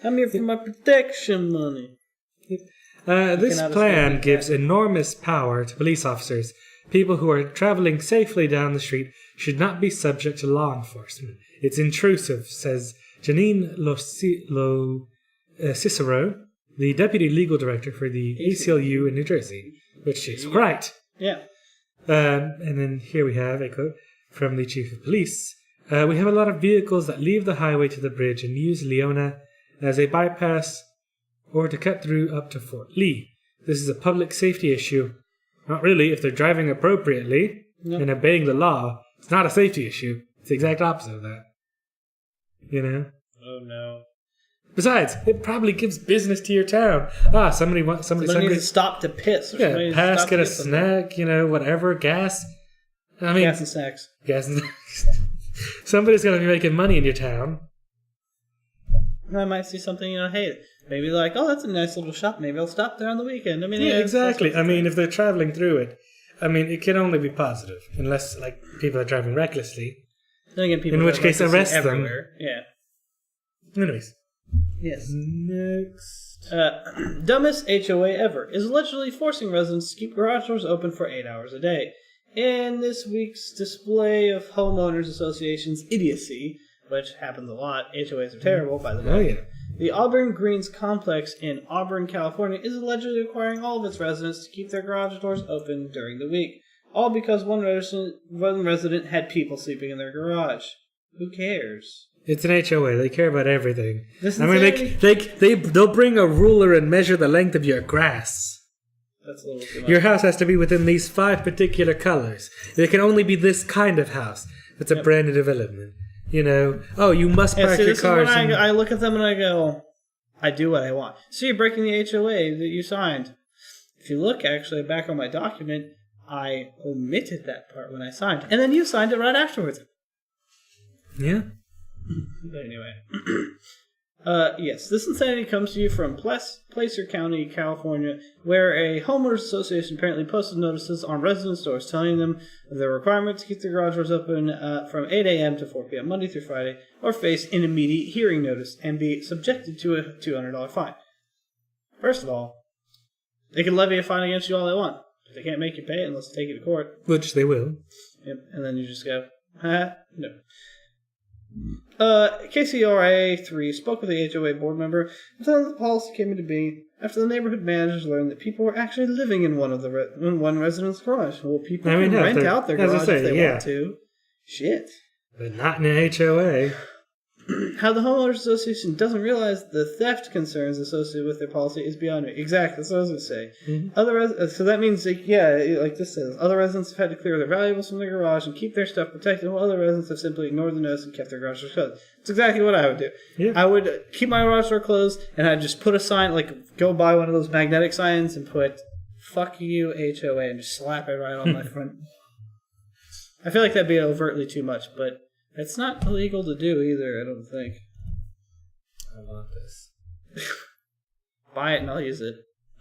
I'm here for my protection money. This plan gives enormous power to police officers. People who are traveling safely down the street should not be subject to law enforcement. It's intrusive, says Janine Cicero, the deputy legal director for the ACLU in New Jersey, which is right. Yeah. And then here we have a quote from the chief of police. We have a lot of vehicles that leave the highway to the bridge and use Leona as a bypass or to cut through up to Fort Lee. This is a public safety issue. Not really, if they're driving appropriately and obeying the law. It's not a safety issue. It's the exact opposite of that. You know? Oh no. Besides, it probably gives business to your town. Somebody needs to stop to piss. Yeah, pass, get a snack, whatever, gas. I mean, gas and snacks. Gas and snacks. Somebody's going to be making money in your town. I might see something, hey, maybe like, oh, that's a nice little shop. Maybe I'll stop there on the weekend. I mean, yeah, exactly. I mean, if they're traveling through it, it can only be positive, unless people are driving recklessly. Then again, people in which case, arrest them. Everywhere. Yeah. Anyways. Yes. Next. Dumbest HOA ever is allegedly forcing residents to keep garage doors open for 8 hours a day. In this week's display of homeowners associations' idiocy, which happens a lot, HOAs are terrible, by the way. Oh, yeah. The Auburn Greens complex in Auburn, California is allegedly requiring all of its residents to keep their garage doors open during the week. All because one resident had people sleeping in their garage. Who cares? It's an HOA. They care about everything. They'll bring a ruler and measure the length of your grass. That's a little too much. Your house has to be within these 5 particular colors. It can only be this kind of house. That's a brand new development. You must park your cars. I look at them and I go, I do what I want. So you're breaking the HOA that you signed. If you look actually back on my document, I omitted that part when I signed. And then you signed it right afterwards. Yeah. But anyway. Yes, this insanity comes to you from Placer County, California, where a homeowners association apparently posted notices on residence doors telling them the requirement to keep their garage doors open from 8 a.m. to 4 p.m. Monday through Friday, or face an immediate hearing notice and be subjected to a $200 fine. First of all, they can levy a fine against you all they want. They can't make you pay it unless they take you to court. Which they will. Yep, and then you just go, no. KCRA 3 spoke with the HOA board member and told them the policy came into being after the neighborhood managers learned that people were actually living in one resident's garage. Well, people can rent out their garage if they want to. Shit. But not in an HOA. How the homeowners association doesn't realize the theft concerns associated with their policy is beyond me. Exactly, that's what I was going to say. Mm-hmm. So that means, like this says, other residents have had to clear their valuables from their garage and keep their stuff protected, while other residents have simply ignored the notice and kept their garage doors closed. That's exactly what I would do. Yeah. I would keep my garage door closed, and I'd just put a sign, go buy one of those magnetic signs and put, "Fuck you, HOA," and just slap it right on my front. I feel like that'd be overtly too much, but it's not illegal to do either, I don't think. I want this. Buy it and I'll use it.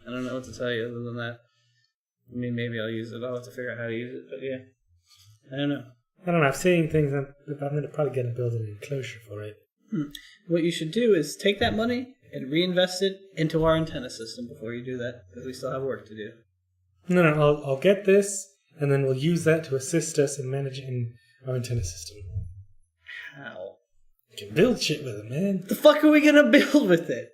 I don't know what to tell you other than that. I mean, maybe I'll use it. I'll have to figure out how to use it, but yeah. I don't know. I've seen things. I'm going to probably get a building enclosure for it. What you should do is take that money and reinvest it into our antenna system before you do that, because we still have work to do. No, I'll get this, and then we'll use that to assist us in managing our antenna system. How? You can build shit with it, man. The fuck are we gonna build with it?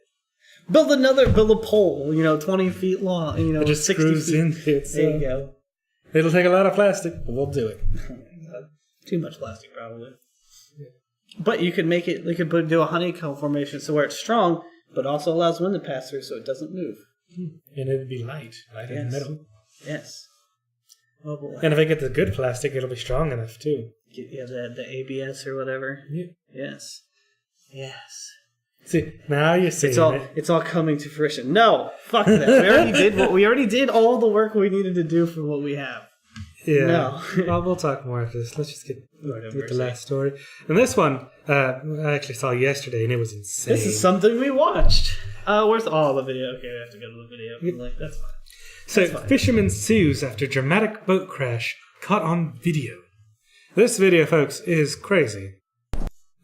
Build a pole, 20 feet long, it just 60 screws feet. in. There you go. It'll take a lot of plastic, but we'll do it. Too much plastic, probably. Yeah. But you could make it, do a honeycomb formation so where it's strong, but also allows wind to pass through so it doesn't move. And it'd be lighter than metal. Yes. Oh boy. And if I get the good plastic, it'll be strong enough too. Yeah, the ABS or whatever. Yeah. Yes. Yes. See, now you see it's all coming to fruition. No, fuck that. We already did all the work we needed to do for what we have. Yeah. No. Well, we'll talk more after this. Let's just get with the last story. And this one, I actually saw yesterday, and it was insane. This is something we watched. Where's the video? Okay, we have to go to the video. Yep. That's fine. So, fisherman sues after dramatic boat crash caught on video. This video, folks, is crazy.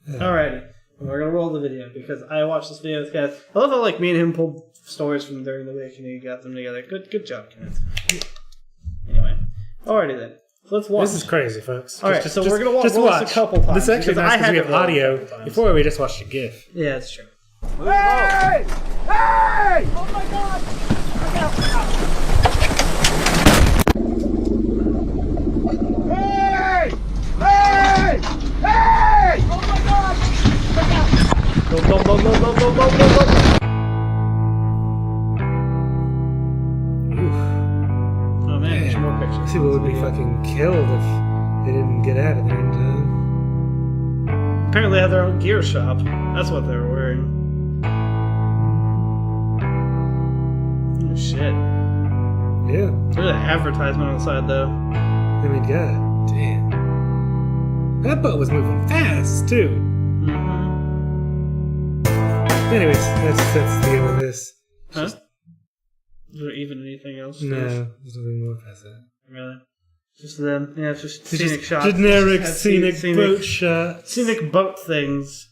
Alrighty. We're going to roll the video because I watched this video with Kenneth. I love how me and him pulled stories from during the week and he got them together. Good job, Kenneth. Anyway. Alrighty then. So let's watch. This is crazy, folks. Alright, so we're going to watch this a couple times. This is actually nice because we have audio. Before we just watched a GIF. Yeah, it's true. Hey! Hey! Oh my God! Hey! Hey! Hey! Oh my God! Go. Oh man, there's more pictures. People would be fucking killed if they didn't get out of there in time. Apparently they have their own gear shop. That's what they were wearing. Oh shit. Yeah. There's an advertisement on the side though. I mean, god damn. That boat was moving fast, too. Mm-hmm. Anyways, that's the end of this. Huh? Is there even anything else? No, there's nothing more past that. Really? Just them? Yeah, it's just It's scenic just shots. generic scenic boat shots. Scenic boat things.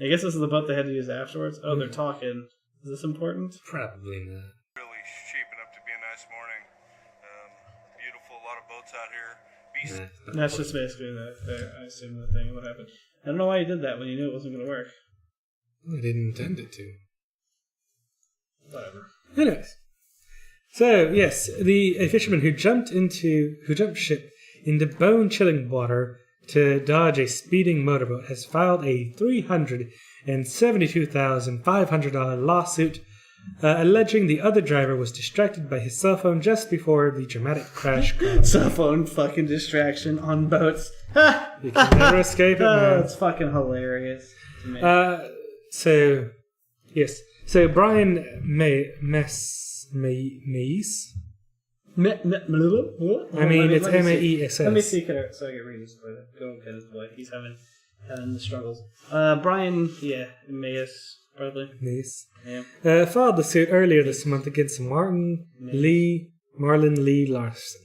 I guess this is the boat they had to use afterwards. Oh, they're talking. Is this important? Probably not. Really shaping up to be a nice morning. Beautiful, a lot of boats out here. That's just basically I assume the thing. What happened? I don't know why you did that when you knew it wasn't going to work. I didn't intend it to. Whatever. Anyways. So, yes, a fisherman who jumped ship into bone-chilling water to dodge a speeding motorboat has filed a $372,500 lawsuit alleging the other driver was distracted by his cell phone just before the dramatic crash. Cell phone fucking distraction on boats. You can never escape it, man. It's fucking hilarious. So Brian Maes. I mean, it's M-A-E-S-S. Let me see so I can read his boy. Go get his boy. He's having the struggles. Brian, Maes, probably. Maes. Yeah. Filed the suit earlier this month against Marlon Lee Larson.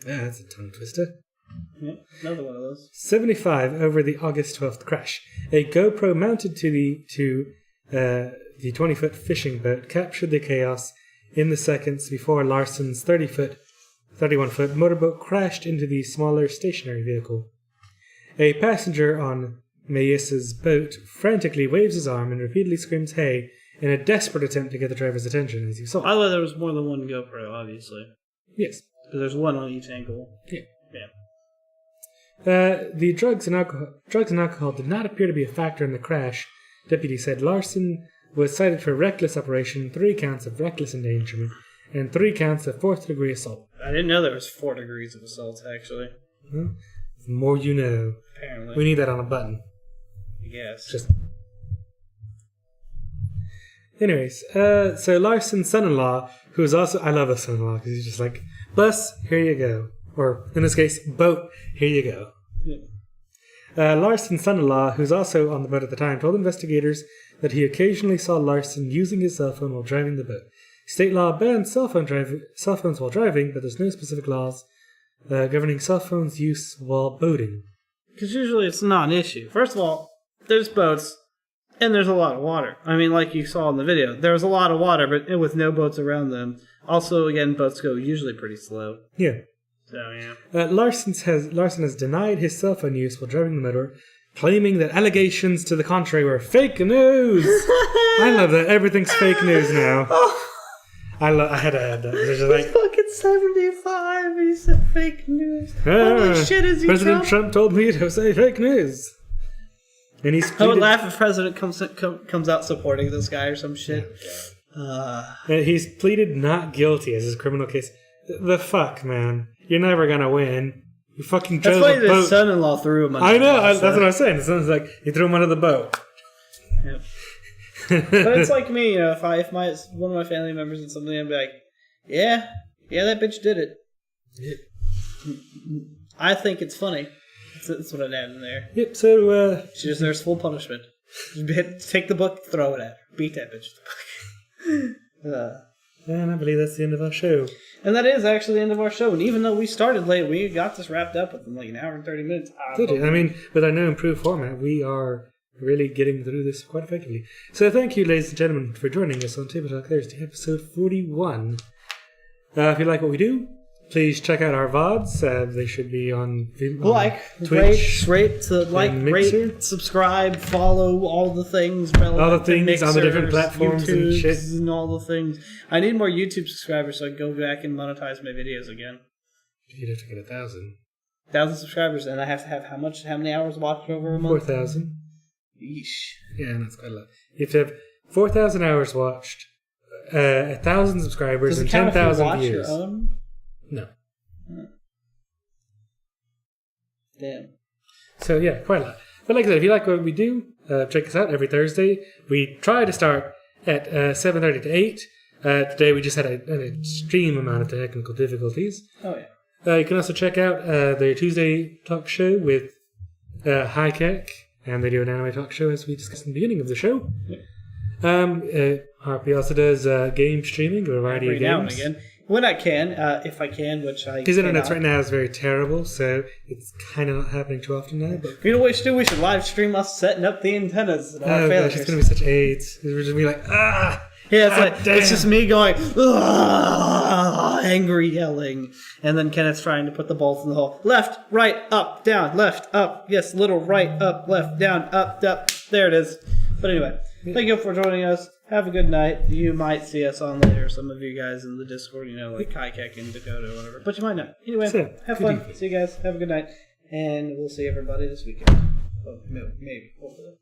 That's a tongue twister. Yeah, another one of those. 75 over the August 12th crash. A GoPro mounted to the 20-foot fishing boat captured the chaos in the seconds before Larson's 31-foot motorboat crashed into the smaller stationary vehicle. A passenger on Maes's boat frantically waves his arm and repeatedly screams "hey" in a desperate attempt to get the driver's attention, as you saw. I thought there was more than one GoPro, obviously. Yes. Because there's one on each angle. Yeah. Yeah. The drugs and alcohol did not appear to be a factor in the crash. Deputy said Larson was cited for reckless operation, 3 counts of reckless endangerment, and 3 counts of 4th-degree assault. I didn't know there was 4 degrees of assault, actually. The more you know. Apparently. We need that on a button. Yes. Anyways, so Larson's son-in-law, who is also... I love a son-in-law, because he's just like, bus, here you go. Or, in this case, boat, here you go. Yeah. Larson's son-in-law, who's also on the boat at the time, told investigators that he occasionally saw Larson using his cell phone while driving the boat. State law bans cell phones while driving, but there's no specific laws governing cell phones use while boating. Because usually it's not an issue. First of all, there's boats, and there's a lot of water. I mean, like you saw in the video, there was a lot of water, but with no boats around them. Also, again, boats go usually pretty slow. Yeah. So, yeah. Larson has denied his cell phone use while driving the motor, claiming that allegations to the contrary were fake news. I love that. Everything's fake news now. I had to add that. It's just like, fucking 75. He said fake news. Holy shit, is he President Trump told me to say fake news. And I would laugh if President comes out supporting this guy or some shit. He's pleaded not guilty as his criminal case. The fuck, man. You're never gonna win. You fucking drove That's why a boat. his son-in-law threw him under I know, the boat, that's what I was saying. His son's like, he threw him under the boat. Yep. But it's like me, if one of my family members did something, I'd be like, yeah, that bitch did it. I think it's funny. That's what I'd add in there. Yep, so, she deserves full punishment. Take the book, throw it at her. Beat that bitch with the book. And I believe that's the end of our show. And that is actually the end of our show. And even though we started late, we got this wrapped up within like an hour and 30 minutes. Did it? I mean, with our new improved format, we are really getting through this quite effectively. So thank you, ladies and gentlemen, for joining us on Table Talk Thursday, episode 41. If you like what we do, please check out our VODs. They should be on Twitch, rate, subscribe, follow, all the things. All the things mixers, on the different platforms and shit. And all the things. I need more YouTube subscribers so I can go back and monetize my videos again. You'd have to get 1,000. 1,000 subscribers, and I have to have how many hours watched over a month? 4,000. Yeesh. Yeah, that's quite a lot. You have to have 4,000 hours watched, 1,000 subscribers, and 10,000 views. Your own? No. Damn. So yeah, quite a lot. But like I said, if you like what we do, check us out every Thursday. We try to start at 7:30 to 8. Today we just had an extreme amount of technical difficulties. Oh yeah. You can also check out the Tuesday talk show with High Keck, and they do an anime talk show as we discussed in the beginning of the show. Yeah. RP also does game streaming, a variety of games. Now and again. When I can, if I can, which I his internet right now is very terrible, so it's kind of not happening too often now. But you know what we should do? We should live stream us setting up the antennas. Oh gosh, it's going to be such AIDS. We're just going to be like, ah! Yeah, it's like, it's just me going, angry yelling. And then Kenneth's trying to put the bolts in the hole. Left, right, up, down, left, up. Yes, little right, up, left, down, up, up. There it is. But anyway, thank you for joining us. Have a good night. You might see us on later. Some of you guys in the Discord, like Kaikek and Dakota or whatever. But you might not. Anyway, have fun. See you guys. Have a good night. And we'll see everybody this weekend. Oh, maybe. Hopefully.